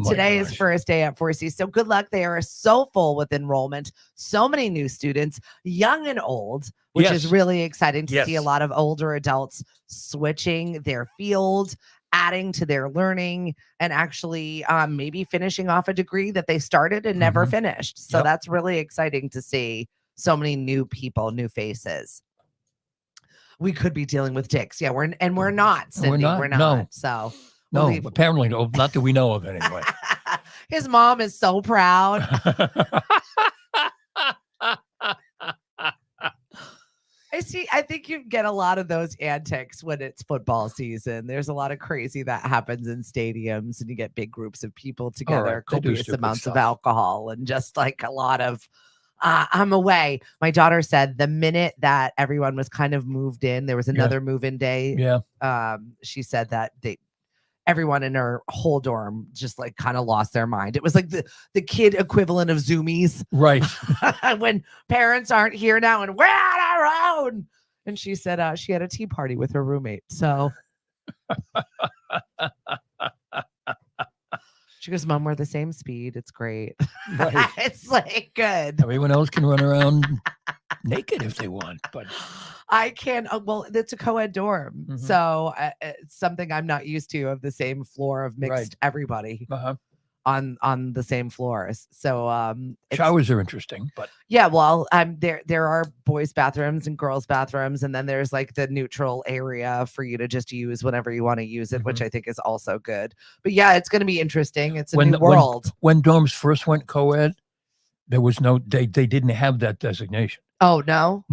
Today is first day at Four Seas. So good luck. They are so full with enrollment. So many new students, young and old, which is really exciting to see a lot of older adults switching their field, adding to their learning, and actually maybe finishing off a degree that they started and never finished. So that's really exciting to see so many new people, new faces. We could be dealing with Dicks. Yeah, we're not, Cindy. We're not.
No.
So
no, apparently no, not that we know of anyway.
His mom is so proud. I think you get a lot of those antics when it's football season. There's a lot of crazy that happens in stadiums, and you get big groups of people together, copious amounts of alcohol, and just like a lot of I'm away. My daughter said the minute that everyone was kind of moved in, there was another move-in day.
Yeah.
She said that everyone in her whole dorm just like kind of lost their mind. It was like the kid equivalent of Zoomies.
Right.
When parents aren't here now and we're on our own. And she said she had a tea party with her roommate. So she goes, Mom, we're the same speed. It's great. Right. It's like good.
Everyone else can run around naked if they want, but
I can. Well, it's a co-ed dorm, so it's something I'm not used to, of the same floor of mixed everybody on the same floors. So
showers are interesting, but
yeah, well, there are boys' bathrooms and girls' bathrooms, and then there's like the neutral area for you to just use whenever you want to use it, which I think is also good. But yeah, it's going to be interesting. It's a new world.
When dorms first went co-ed, there was they didn't have that designation.
Oh no.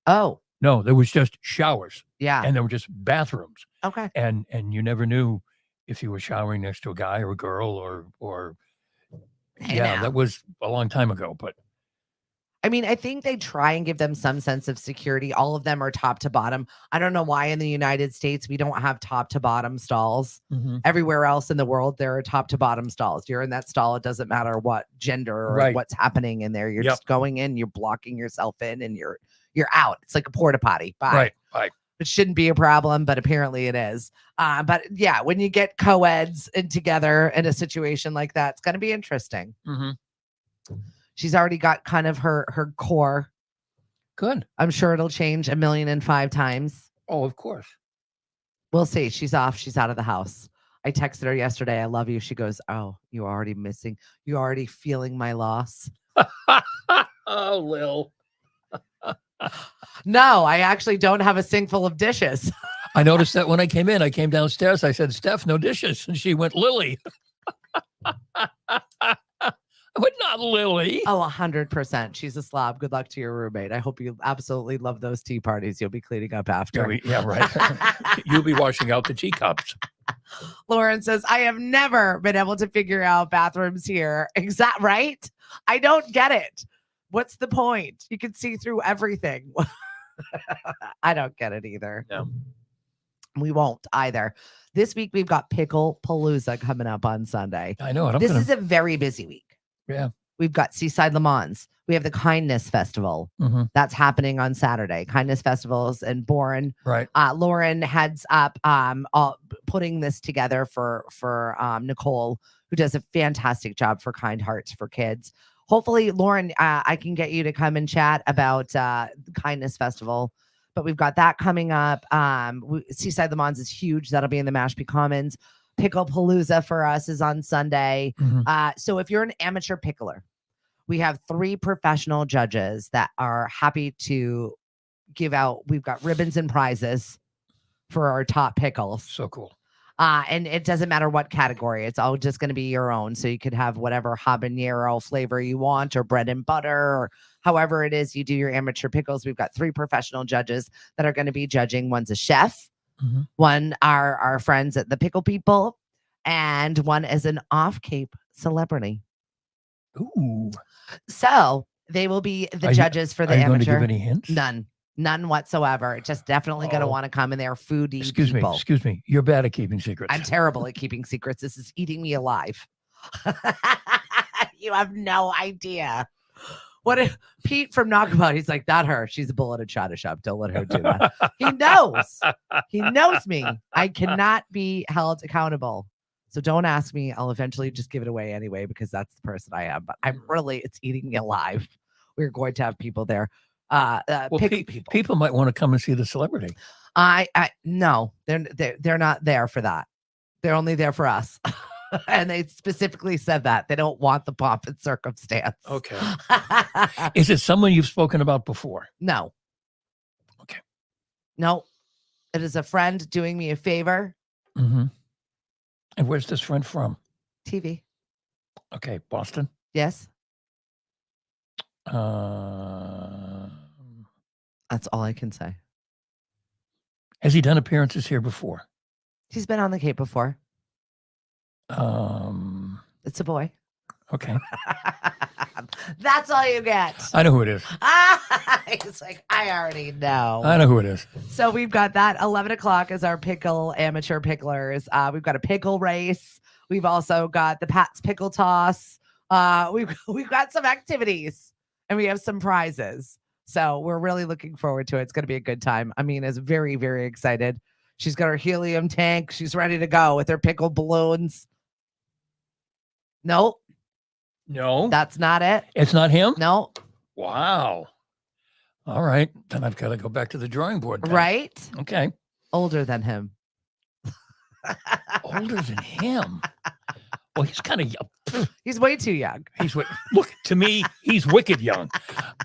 Oh
no, there was just showers.
Yeah,
and there were just bathrooms.
Okay,
and you never knew if you were showering next to a guy or a girl or that was a long time ago. But
I mean, I think they try and give them some sense of security. All of them are top to bottom. I don't know why in the United States we don't have top to bottom stalls. Everywhere else in the world, there are top to bottom stalls. You're in that stall. It doesn't matter what gender or what's happening in there. You're just going in, you're blocking yourself in, and you're out. It's like a porta potty. Bye.
Right.
It shouldn't be a problem, but apparently it is. But yeah, when you get co-eds together in a situation like that, it's going to be interesting. She's already got kind of her core
Good.
I'm sure it'll change 1,000,005 times.
Oh, of course.
We'll see. She's off. She's out of the house. I texted her yesterday. I love you. She goes, "Oh, you're already missing. You're already feeling my loss."
Oh, Lil.
No, I actually don't have a sink full of dishes.
I noticed that when I came in. I came downstairs. I said, "Steph, no dishes," and she went, "Lily." I went, "Not Lily."
Oh, 100%. She's a slob. Good luck to your roommate. I hope you absolutely love those tea parties. You'll be cleaning up after.
Yeah, right. You'll be washing out the teacups.
Lauren says, I have never been able to figure out bathrooms here. Right? I don't get it. What's the point? You can see through everything. I don't get it either.
No.
We won't either. This week, we've got Pickle Palooza coming up on Sunday.
I know.
This is a very busy week.
Yeah.
We've got Seaside Le Mans. We have the Kindness Festival.
Mm-hmm.
That's happening on Saturday. Kindness Festivals in Bourne.
Right.
Lauren heads up putting this together for Nicole, who does a fantastic job for Kind Hearts for Kids. Hopefully, Lauren, I can get you to come and chat about the Kindness Festival. But we've got that coming up. Seaside Le Mans is huge. That'll be in the Mashpee Commons. Pickle Palooza for us is on Sunday.
Mm-hmm.
So if you're an amateur pickler, we have 3 professional judges that are happy to give out. We've got ribbons and prizes for our top pickles.
So cool.
And it doesn't matter what category. It's all just going to be your own. So you could have whatever habanero flavor you want, or bread and butter, or however it is you do your amateur pickles. We've got 3 professional judges that are going to be judging. One's a chef.
Mm-hmm.
One are our friends at the Pickle People, and one is an off-Cape celebrity.
Ooh.
So they will be the judges for the
amateur. Are you
amateur.
going to give any hints?
None whatsoever. Just definitely going to want to come in there. Foodie people.
Excuse me. You're bad at keeping secrets.
I'm terrible at keeping secrets. This is eating me alive. You have no idea. What if Pete from Knockabout, he's like, not her. She's a bullet and shot a shop. Don't let her do that. He knows. He knows me. I cannot be held accountable. So don't ask me. I'll eventually just give it away anyway, because that's the person I am. But it's eating me alive. We're going to have people there.
People might want to come and see the celebrity.
No, they're not there for that. They're only there for us. And they specifically said that they don't want the pomp and circumstance.
Okay. Is it someone you've spoken about before?
No.
Okay.
No, it is a friend doing me a favor.
Mm-hmm. And where's this friend from?
TV.
Okay. Boston?
Yes.
That's
all I can say.
Has he done appearances here before?
He's been on the Cape before. It's a boy.
Okay.
That's all you get.
I know who it is.
He's like, I already know.
I know who it is.
So we've got that. 11 o'clock is our pickle amateur picklers. We've got a pickle race. We've also got the Pat's pickle toss. We've got some activities, and we have some prizes. So we're really looking forward to it. It's going to be a good time. Amina's very, very excited. She's got her helium tank. She's ready to go with her pickle balloons. No, that's not it.
It's not him?
No.
Wow. All right. Then I've got to go back to the drawing board. Then.
Right?
Okay.
Older than him.
Older than him? Well, he's kind of young.
He's way too young.
Look, to me, he's wicked young.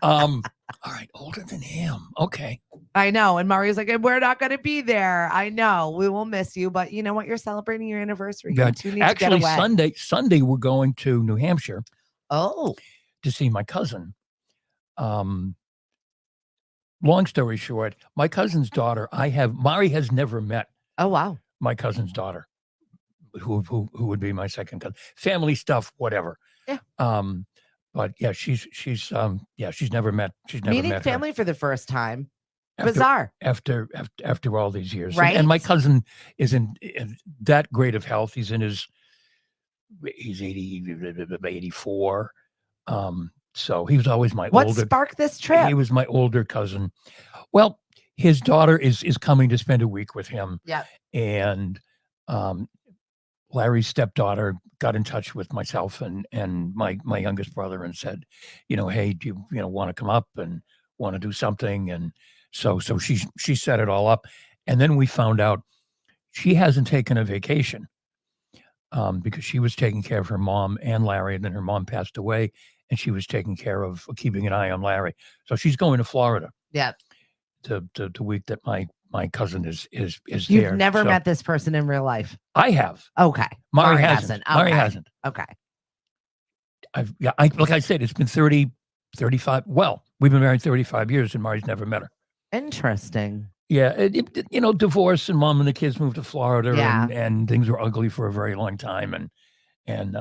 All right. Older than him. Okay.
I know. And Mari's like, we're not going to be there. I know. We will miss you. But you know what? You're celebrating your anniversary. You two need
actually,
to get away.
Sunday, we're going to New Hampshire.
Oh.
To see my cousin. Long story short, my cousin's daughter, Mari has never met.
Oh, wow.
My cousin's daughter, who would be my second cousin. Family stuff, whatever.
Yeah.
But yeah, she's never met. She's never
meeting
met
family
her.
For the first time. Bizarre.
After all these years,
right?
And my cousin is in that great of health. He's 84. So he was always my
older.
What
sparked this trip?
He was my older cousin. Well, his daughter is coming to spend a week with him.
Yeah.
And Larry's stepdaughter got in touch with myself and my youngest brother and said, hey, do you want to come up and want to do something. And so she set it all up. And then we found out she hasn't taken a vacation because she was taking care of her mom and Larry. And then her mom passed away and she was taking care of keeping an eye on Larry. So she's going to Florida.
Yeah.
The week that my cousin is
You've
there.
You've never met this person in real life?
I have.
Okay.
Mari hasn't.
Okay.
Mari hasn't.
Okay.
Like I said, it's been 35. Well, we've been married 35 years and Mari's never met her.
Interesting.
Yeah. Divorce and mom and the kids moved to Florida
Yeah.
and things were ugly for a very long time. And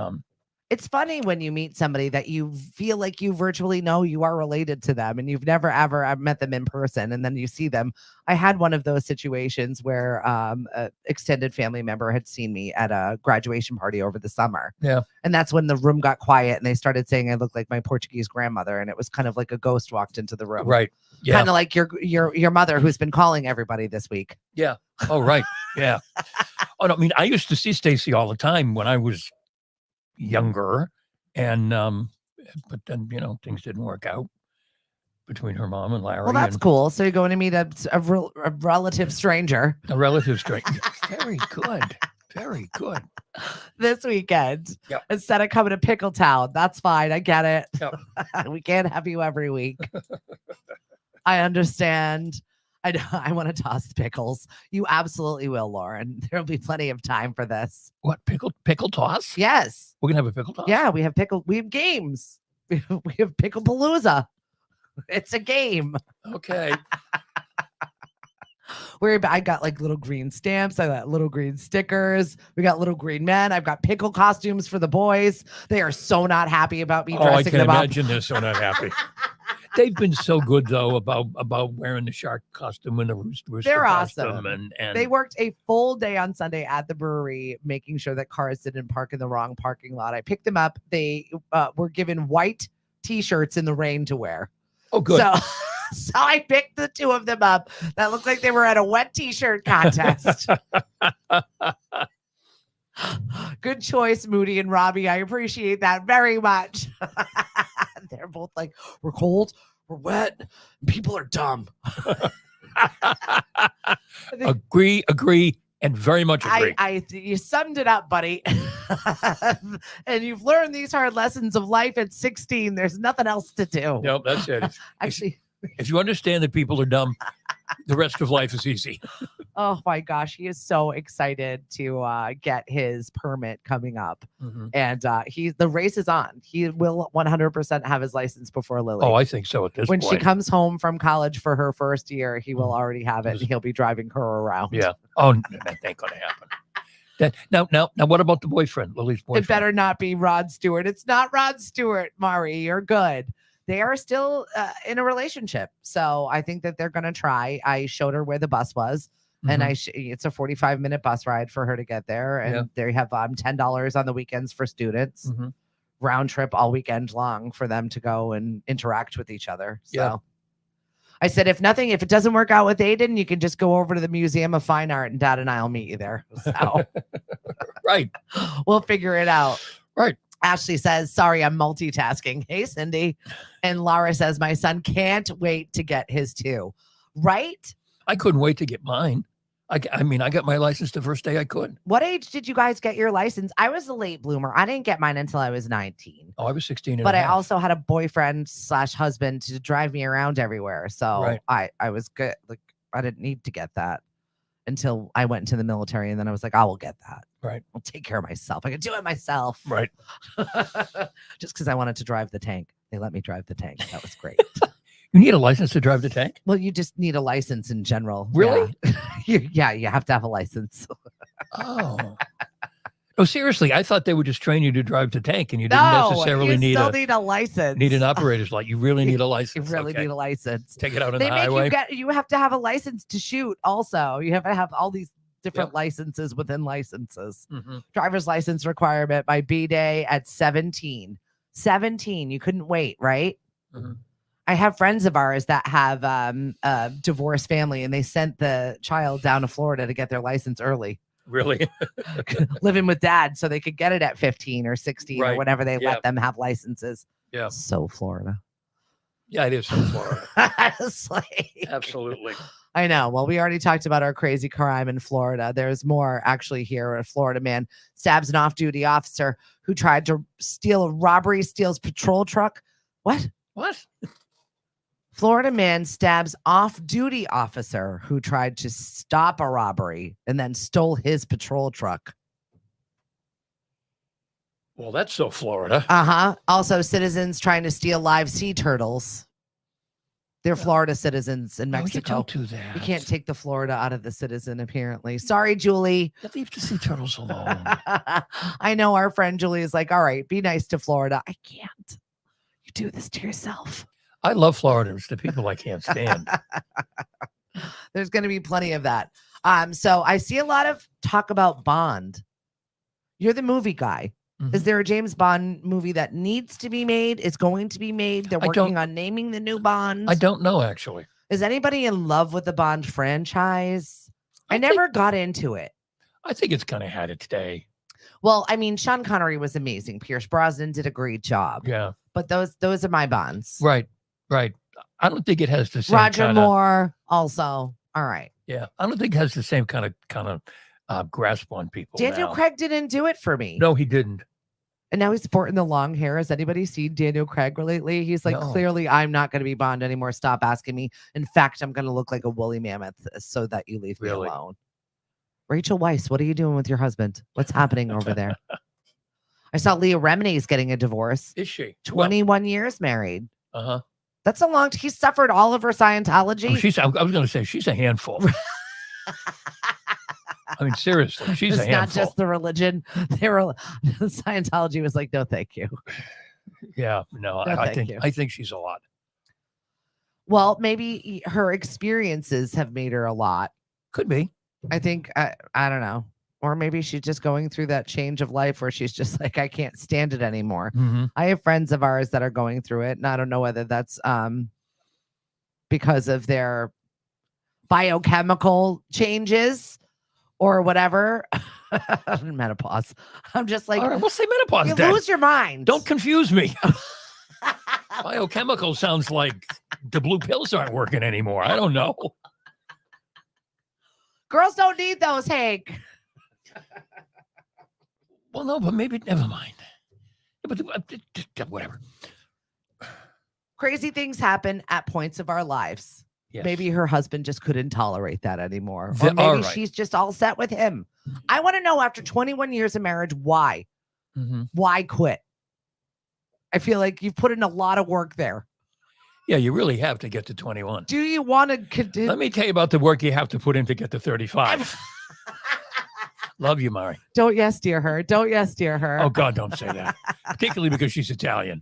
it's funny when you meet somebody that you feel like you virtually know you are related to them and you've never ever met them in person and then you see them. I had one of those situations where an extended family member had seen me at a graduation party over the summer.
Yeah.
And that's when the room got quiet and they started saying I looked like my Portuguese grandmother and it was kind of like a ghost walked into the room.
Right. Yeah.
Kind of like your mother who's been calling everybody this week.
Yeah. Oh, right. Yeah. Oh, no, I mean, I used to see Stacy all the time when I was younger, and but then things didn't work out between her mom and Larry.
Well, that's cool. So you're going to meet a relative stranger.
A relative stranger. Very good. Very good.
This weekend.
Yep.
Instead of coming to Pickletown. That's fine. I get it.
Yep.
We can't have you every week. I understand. I want to toss pickles. You absolutely will, Lauren. There'll be plenty of time for this.
What, pickle toss?
Yes.
We're gonna have a pickle toss?
Yeah, we have games. We have Picklepalooza. It's a game.
Okay.
I got like little green stamps. I got little green stickers. We got little green men. I've got pickle costumes for the boys. They are so not happy about me dressing them up.
I can imagine they're so not happy. They've been so good though about wearing the shark costume and the rooster
They're
costume,
awesome.
and
they worked a full day on Sunday at the brewery, making sure that cars didn't park in the wrong parking lot. I picked them up. They were given white T-shirts in the rain to wear.
Oh, good.
So I picked the two of them up. That looked like they were at a wet T-shirt contest. Good choice, Moody and Robbie. I appreciate that very much. They're both like, we're cold, we're wet, and people are dumb.
Agree, and very much agree.
You summed it up, buddy. And you've learned these hard lessons of life at 16. There's nothing else to do.
No, that's it.
Actually,
if you understand that people are dumb, the rest of life is easy.
Oh my gosh, he is so excited to get his permit coming up.
Mm-hmm.
And the race is on. He will 100% have his license before Lily.
Oh, I think so at this
point. When she comes home from college for her first year, he will already have it and he'll be driving her around.
Yeah. Oh, that ain't gonna happen. Now, what about the boyfriend, Lily's boyfriend?
It better not be Rod Stewart. It's not Rod Stewart, Mari. You're good. They are still in a relationship. So I think that they're going to try. I showed her where the bus was. And it's a 45-minute bus ride for her to get there. And they have $10 on the weekends for students, round trip all weekend long for them to go and interact with each other. So I said, if it doesn't work out with Aiden, you can just go over to the Museum of Fine Art and Dad and I'll meet you there. So
right.
We'll figure it out.
Right.
Ashley says, sorry, I'm multitasking. Hey, Cindy. And Laura says, my son can't wait to get his too. Right?
I couldn't wait to get mine. I mean, I got my license the first day I could.
What age did you guys get your license? I was a late bloomer. I didn't get mine until I was 19.
Oh, I was 16.
But I also had a boyfriend/husband to drive me around everywhere. So I was good. Like, I didn't need to get that until I went into the military. And then I was like, I will get that.
Right.
I'll take care of myself. I can do it myself.
Right.
Just because I wanted to drive the tank. They let me drive the tank. That was great.
You need a license to drive the tank?
Well, you just need a license in general.
Really?
Yeah, you have to have a license.
Oh. No, seriously, I thought they would just train you to drive the tank and you didn't necessarily need
a license.
Need an operator's license. You really need a license.
You really need a license.
Take it out on the highway.
You have to have a license to shoot also. You have to have all these different licenses within licenses. Driver's license requirement by B-Day at 17. 17. You couldn't wait, right? I have friends of ours that have a divorced family and they sent the child down to Florida to get their license early.
Really?
Living with dad so they could get it at 15 or 16 or whenever they let them have licenses.
Yeah.
So Florida.
Yeah, it is from Florida.
Honestly.
Absolutely.
I know. Well, we already talked about our crazy crime in Florida. There's more actually here. A Florida man stabs an off-duty officer who tried to steals patrol truck. What?
What?
Florida man stabs off-duty officer who tried to stop a robbery and then stole his patrol truck.
Well, that's so Florida.
Also, citizens trying to steal live sea turtles. They're Florida citizens in Mexico.
No, you don't do that.
You can't take the Florida out of the citizen, apparently. Sorry, Julie.
You leave the sea turtles alone.
I know our friend Julie is like, all right, be nice to Florida. I can't. You do this to yourself.
I love Florida. It's the people I can't stand.
There's going to be plenty of that. So I see a lot of talk about Bond. You're the movie guy. Mm-hmm. Is there a James Bond movie that needs to be made? Is going to be made? They're working on naming the new Bond.
I don't know, actually.
Is anybody in love with the Bond franchise? I never got into it.
I think it's kind of had its day.
Well, I mean, Sean Connery was amazing. Pierce Brosnan did a great job.
Yeah.
But those are my Bonds.
Right. I don't think it has the same
Roger Moore also. All right.
Yeah. I don't think it has the same kind of grasp on people.
Daniel Craig didn't do it for me.
No, he didn't.
And now he's sporting the long hair. Has anybody seen Daniel Craig lately? He's like, clearly, I'm not going to be Bond anymore. Stop asking me. In fact, I'm going to look like a woolly mammoth so that you leave me alone. Rachel Weisz, what are you doing with your husband? What's happening over there? I saw Leah Remini's getting a divorce.
Is she?
21 years married.
Uh-huh.
That's a long time. He suffered all of her Scientology.
I was going to say, she's a handful. I mean, seriously, she's a handful.
It's not just the religion. Scientology was like, no, thank you.
Yeah, no, I think she's a lot.
Well, maybe her experiences have made her a lot.
Could be.
I think, I don't know. Or maybe she's just going through that change of life where she's just like, I can't stand it anymore.
Mm-hmm.
I have friends of ours that are going through it. And I don't know whether that's because of their biochemical changes or whatever. Menopause. I'm just like,
all right, we'll say menopause.
You lose your mind.
Don't confuse me. Biochemical sounds like the blue pills aren't working anymore. I don't know.
Girls don't need those, Hank.
Well, no, but maybe never mind. But whatever.
Crazy things happen at points of our lives. Yes. Maybe her husband just couldn't tolerate that anymore. Or maybe she's just all set with him. I want to know after 21 years of marriage, why? Mm-hmm. Why quit? I feel like you've put in a lot of work there.
Yeah, you really have to get to 21.
Do you want to continue?
Let me tell you about the work you have to put in to get to 35. Love you, Mari.
Don't yes, dear her. Don't yes, dear her.
Oh, God, don't say that. Particularly because she's Italian.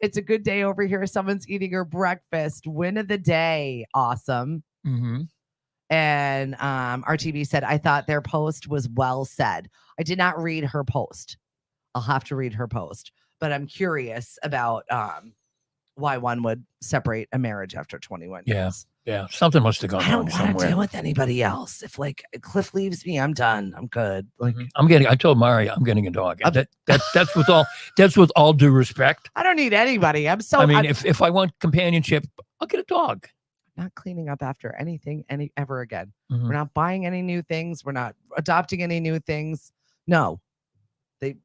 It's a good day over here. Someone's eating her breakfast. Win of the day. Awesome.
Mm-hmm.
And RTB said, I thought their post was well said. I did not read her post. I'll have to read her post. But I'm curious about why one would separate a marriage after 21 years.
Yeah. Something must have gone wrong somewhere.
I don't want to deal with anybody else. If like Cliff leaves me, I'm done. I'm good. Like
I told Mari I'm getting a dog. That's with all due respect.
I don't need anybody.
If I want companionship, I'll get a dog.
Not cleaning up after anything ever again. Mm-hmm. We're not buying any new things. We're not adopting any new things. No.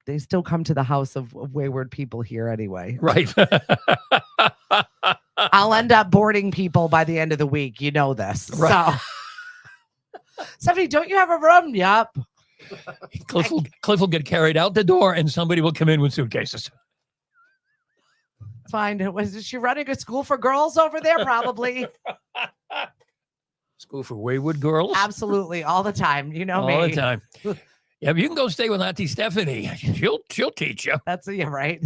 They still come to the house of wayward people here anyway.
Right.
I'll end up boarding people by the end of the week. You know this. Right. So, Stephanie, don't you have a room? Yep.
Cliff will get carried out the door and somebody will come in with suitcases.
Fine. Is she running a school for girls over there? Probably.
School for wayward girls?
Absolutely. All the time. You know
all
me.
All the time. Yeah, but you can go stay with Auntie Stephanie. She'll teach you.
That's right.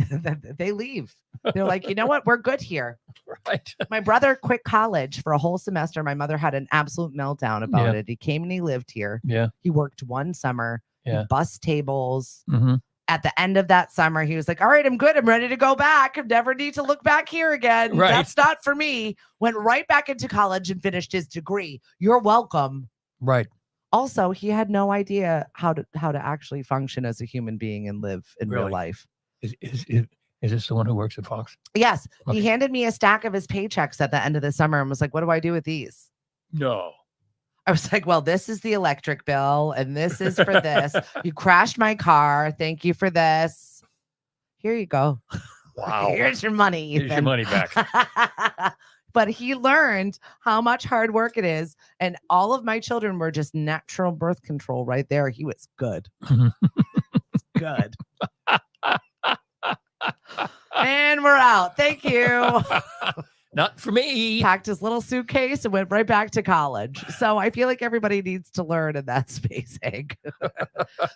They leave. They're like, you know what? We're good here.
Right.
My brother quit college for a whole semester. My mother had an absolute meltdown about it. He came and he lived here.
Yeah.
He worked one summer.
Yeah.
He bussed tables.
Mm-hmm.
At the end of that summer, he was like, all right, I'm good. I'm ready to go back. I never need to look back here again.
Right.
That's not for me. Went right back into college and finished his degree. You're welcome.
Right.
Also, he had no idea how to actually function as a human being and live in real life.
Is Is this the one who works at Fox?
Yes.
Okay.
He handed me a stack of his paychecks at the end of the summer and was like, what do I do with these?
No.
I was like, well, this is the electric bill and this is for this. You crashed my car. Thank you for this. Here you go.
Wow.
Here's your money.
Here's your money back.
But he learned how much hard work it is. And all of my children were just natural birth control right there. He was good. Good. And we're out. Thank you.
Not for me.
Packed his little suitcase and went right back to college. So I feel like everybody needs to learn in that space, Hank.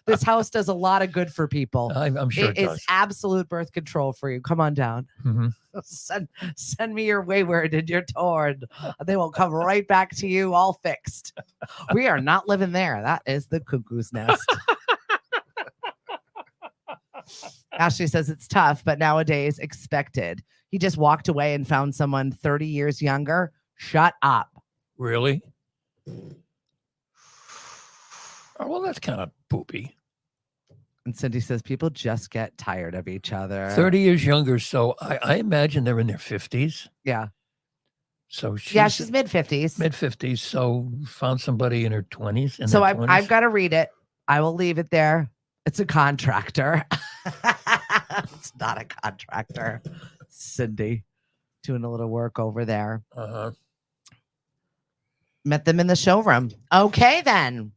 This house does a lot of good for people.
I'm sure it
is
does.
absolute birth control for you. Come on down.
Mm-hmm.
Send me your wayward and your torn. They will come right back to you all fixed. We are not living there. That is the cuckoo's nest. Ashley says it's tough, but nowadays expected. He just walked away and found someone 30 years younger. Shut up.
Really? Oh, well, that's kind of poopy.
And Cindy says people just get tired of each other.
30 years younger. So I imagine they're in their 50s.
Yeah.
So
she's mid-50s.
Mid-50s. So found somebody in her 20s.
So I've got to read it. I will leave it there. It's a contractor. It's not a contractor. Cindy doing a little work over there.
Uh-huh.
Met them in the showroom. Okay, then.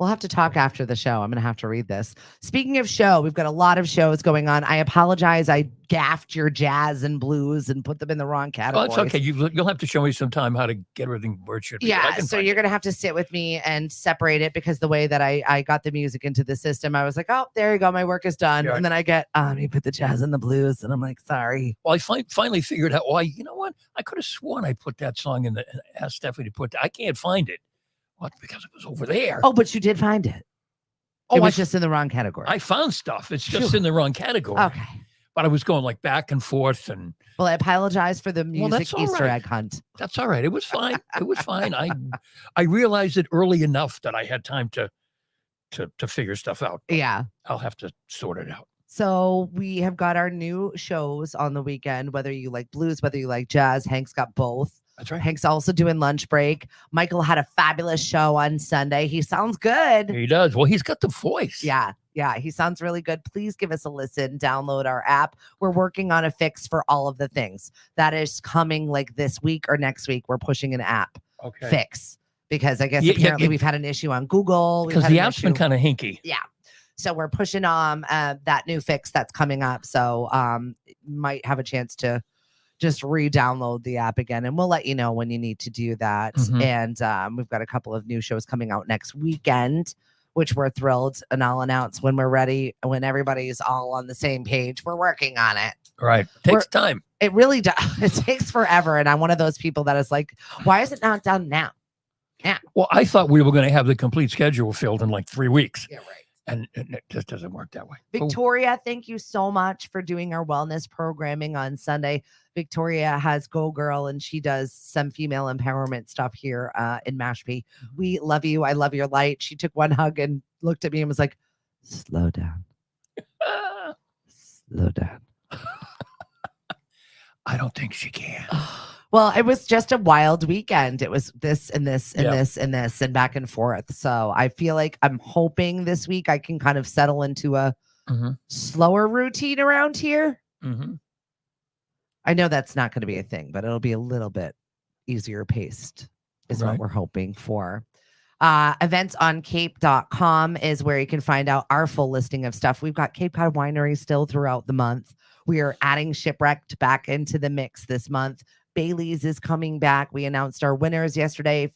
We'll have to talk after the show. I'm going to have to read this. Speaking of show, we've got a lot of shows going on. I apologize. I gaffed your jazz and blues and put them in the wrong category.
Oh, it's okay. You'll have to show me sometime how to get everything where it should be.
Yeah, so you're going to have to sit with me and separate it because the way that I got the music into the system, I was like, oh, there you go. My work is done.
Yeah.
And then I get, you put the jazz and the blues. And I'm like, sorry.
Well, I finally figured out, you know what? I could have sworn I put that song in and asked Stephanie to put that. I can't find it. What? Because it was over there.
Oh, but you did find it. It was just in the wrong category.
I found stuff. It's just in the wrong category.
Okay.
But I was going like back and forth. And
well, I apologize for the music Easter egg hunt.
That's all right. It was fine. It was fine. I realized it early enough that I had time to figure stuff out.
Yeah.
I'll have to sort it out.
So we have got our new shows on the weekend, whether you like blues, whether you like jazz. Hank's got both.
That's right.
Hank's also doing lunch break. Michael had a fabulous show on Sunday. He sounds good.
He does. Well, he's got the voice.
Yeah. He sounds really good. Please give us a listen. Download our app. We're working on a fix for all of the things that is coming like this week or next week. We're pushing an app fix because I guess apparently we've had an issue on Google.
Because the app's been kind of hinky.
Yeah. So we're pushing on that new fix that's coming up. So might have a chance to just re-download the app again, and we'll let you know when you need to do that.
Mm-hmm.
And we've got a couple of new shows coming out next weekend, which we're thrilled, and I'll announce when we're ready, when everybody's all on the same page. We're working on it.
Right. Takes time.
It really does. It takes forever. And I'm one of those people that is like, why is it not done now? Yeah.
Well, I thought we were going to have the complete schedule filled in like 3 weeks.
Yeah, right.
And it just doesn't work that way.
Victoria, thank you so much for doing our wellness programming on Sunday. Victoria has Go Girl, and she does some female empowerment stuff here in Mashpee. We love you. I love your light. She took one hug and looked at me and was like, slow down. Slow down.
I don't think she can.
Well, it was just a wild weekend. It was this and this and this and this and back and forth. So I feel like I'm hoping this week I can kind of settle into a slower routine around here.
Mm-hmm.
I know that's not going to be a thing, but it'll be a little bit easier paced is what we're hoping for. Events on cape.com is where you can find out our full listing of stuff. We've got Cape Cod Winery still throughout the month. We are adding Shipwrecked back into the mix this month. Bailey's is coming back. We announced our winners yesterday.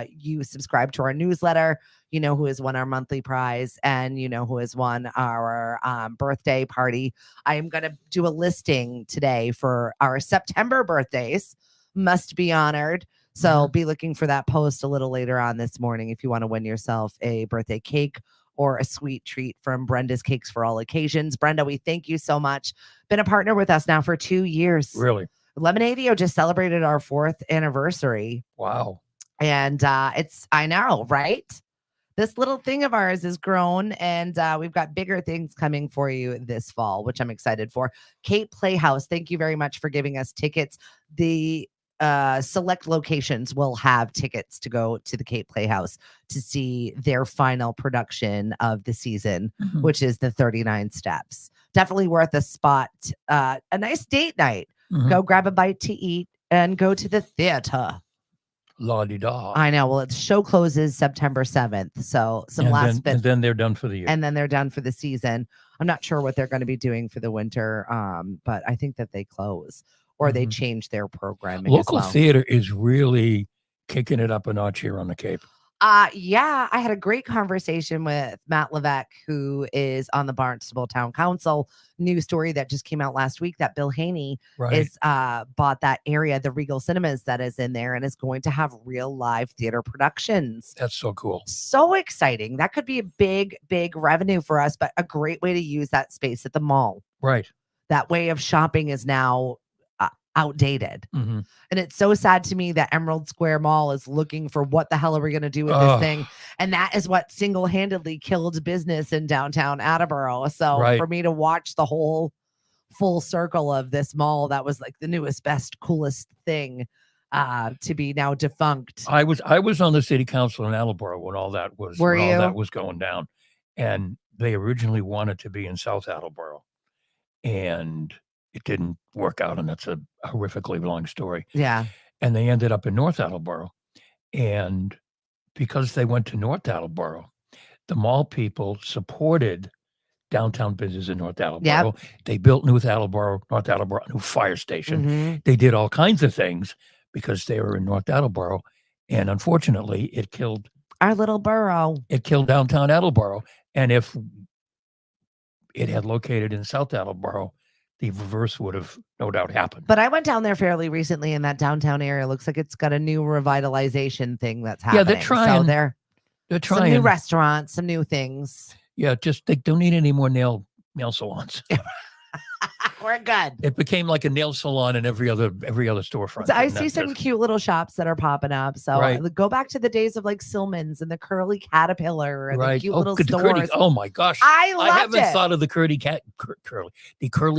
You subscribe to our newsletter. You know who has won our monthly prize, and you know who has won our birthday party. I am going to do a listing today for our September birthdays. Must be honored. So be looking for that post a little later on this morning if you want to win yourself a birthday cake or a sweet treat from Brenda's Cakes for All Occasions. Brenda, we thank you so much. Been a partner with us now for 2 years.
Really?
Lemonadio just celebrated our 4th anniversary.
Wow.
And I know, right? this little thing of ours is grown, and we've got bigger things coming for you this fall, which I'm excited for. Cape Playhouse, thank you very much for giving us tickets. The select locations will have tickets to go to the Cape Playhouse to see their final production of the season, which is the 39 Steps. Definitely worth a spot. A nice date night. Go grab a bite to eat and go to the theater.
La-di-da.
I know. Well, its show closes September 7th. So
and then they're done for the year.
And then they're done for the season. I'm not sure what they're going to be doing for the winter, but I think that they close or they change their programming.
Local theater is really kicking it up a notch here on the Cape.
Yeah, I had a great conversation with Matt Levesque, who is on the Barnstable Town Council. New story that just came out last week that Bill Haney is bought that area, the Regal Cinemas that is in there, and is going to have real live theater productions.
That's so cool.
So exciting. That could be a big, big revenue for us, but a great way to use that space at the mall.
Right.
That way of shopping is now outdated. And it's so sad to me that Emerald Square Mall is looking for what the hell are we going to do with this thing, and that is what single-handedly killed business in downtown Attleboro. So for me to watch the whole full circle of this mall that was like the newest, best, coolest thing to be now defunct.
I was on the city council in Attleboro when all that was all that was going down, and they originally wanted to be in South Attleboro, and it didn't work out, and that's a horrifically long story.
Yeah.
And they ended up in North Attleboro. And because they went to North Attleboro, the mall people supported downtown business in North Attleboro. They built North Attleboro, a new fire station. They did all kinds of things because they were in North Attleboro. And unfortunately, it killed
our little borough.
It killed downtown Attleboro. And if it had located in South Attleboro, the reverse would have no doubt happened.
But I went down there fairly recently in that downtown area. Looks like it's got a new revitalization thing that's happening.
Yeah, they're trying.
So they're trying. Some new restaurants, some new things.
Yeah, just they don't need any more nail salons.
We're good.
It became like a nail salon in every other storefront.
So I see some cute little shops that are popping up. So go back to the days of like Silman's and the Curly Caterpillar and the cute little stores.
Oh my gosh.
I
haven't thought of the Curly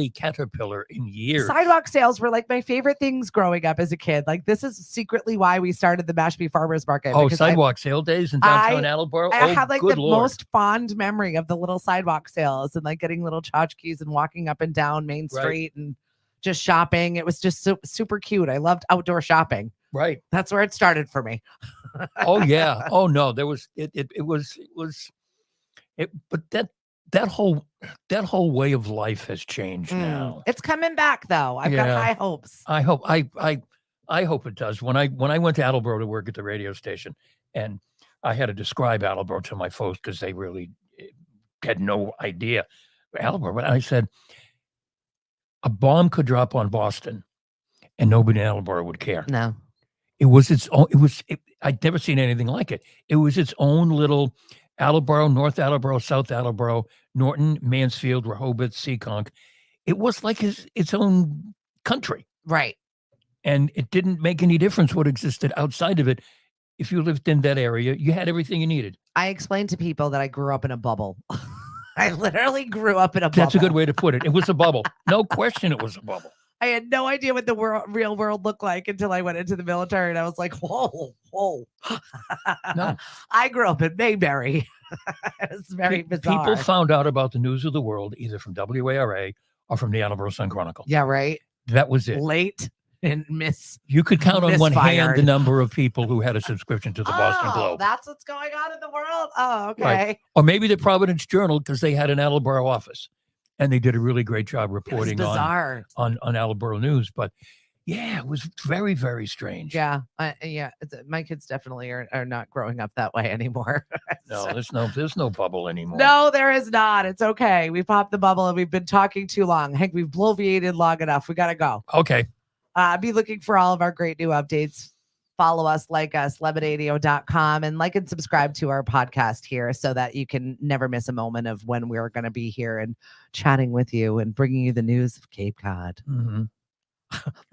Caterpillar in years.
Sidewalk sales were like my favorite things growing up as a kid. Like this is secretly why we started the Mashpee Farmers Market.
Oh, sidewalk sale days in downtown Attleboro.
I have like the most fond memory of the little sidewalk sales and like getting little tchotchkes and walking up and down Main Street and just shopping. It was just super cute. I loved outdoor shopping.
Right.
That's where it started for me.
Oh yeah. Oh no, there was but that whole way of life has changed now.
It's coming back though. I've got high hopes.
I hope it does. When I went to Attleboro to work at the radio station, and I had to describe Attleboro to my folks because they really had no idea Attleboro. But I said, a bomb could drop on Boston and nobody in Attleboro would care.
No.
It was its own, I'd never seen anything like it. It was its own little Attleboro, North Attleboro, South Attleboro, Norton, Mansfield, Rehoboth, Seekonk. It was like its own country.
Right.
And it didn't make any difference what existed outside of it. If you lived in that area, you had everything you needed.
I explained to people that I grew up in a bubble. I literally grew up in a bubble.
That's a good way to put it. It was a bubble. No question it was a bubble.
I had no idea what the real world looked like until I went into the military, and I was like, whoa.
No.
I grew up in Mayberry. It was very bizarre.
People found out about the news of the world either from WARA or from the Attleboro Sun Chronicle.
Yeah, right.
That was it.
Late and
You could count on one hand the number of people who had a subscription to the Boston Globe.
That's what's going on in the world? Oh, okay.
Right. Or maybe the Providence Journal, because they had an Attleboro office. And they did a really great job reporting on Attleboro news. But yeah, it was very, very strange.
Yeah. My kids definitely are not growing up that way anymore.
No, there's no bubble anymore.
No, there is not. It's okay. We popped the bubble and we've been talking too long. Hank, we've bloviated long enough. We got to go.
Okay.
Be looking for all of our great new updates. Follow us, like us, lemonade.com, and like and subscribe to our podcast here so that you can never miss a moment of when we're going to be here and chatting with you and bringing you the news of Cape Cod.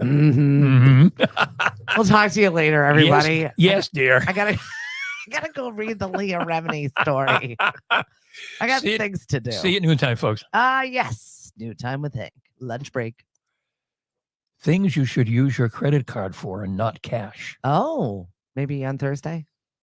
We'll talk to you later, everybody.
Yes, dear.
I gotta gotta go read the Leah Remini story. I got things to do.
See you at noontime, folks.
Yes. Noon time with Hank. Lunch break.
Things you should use your credit card for and not cash.
Oh, maybe on Thursday.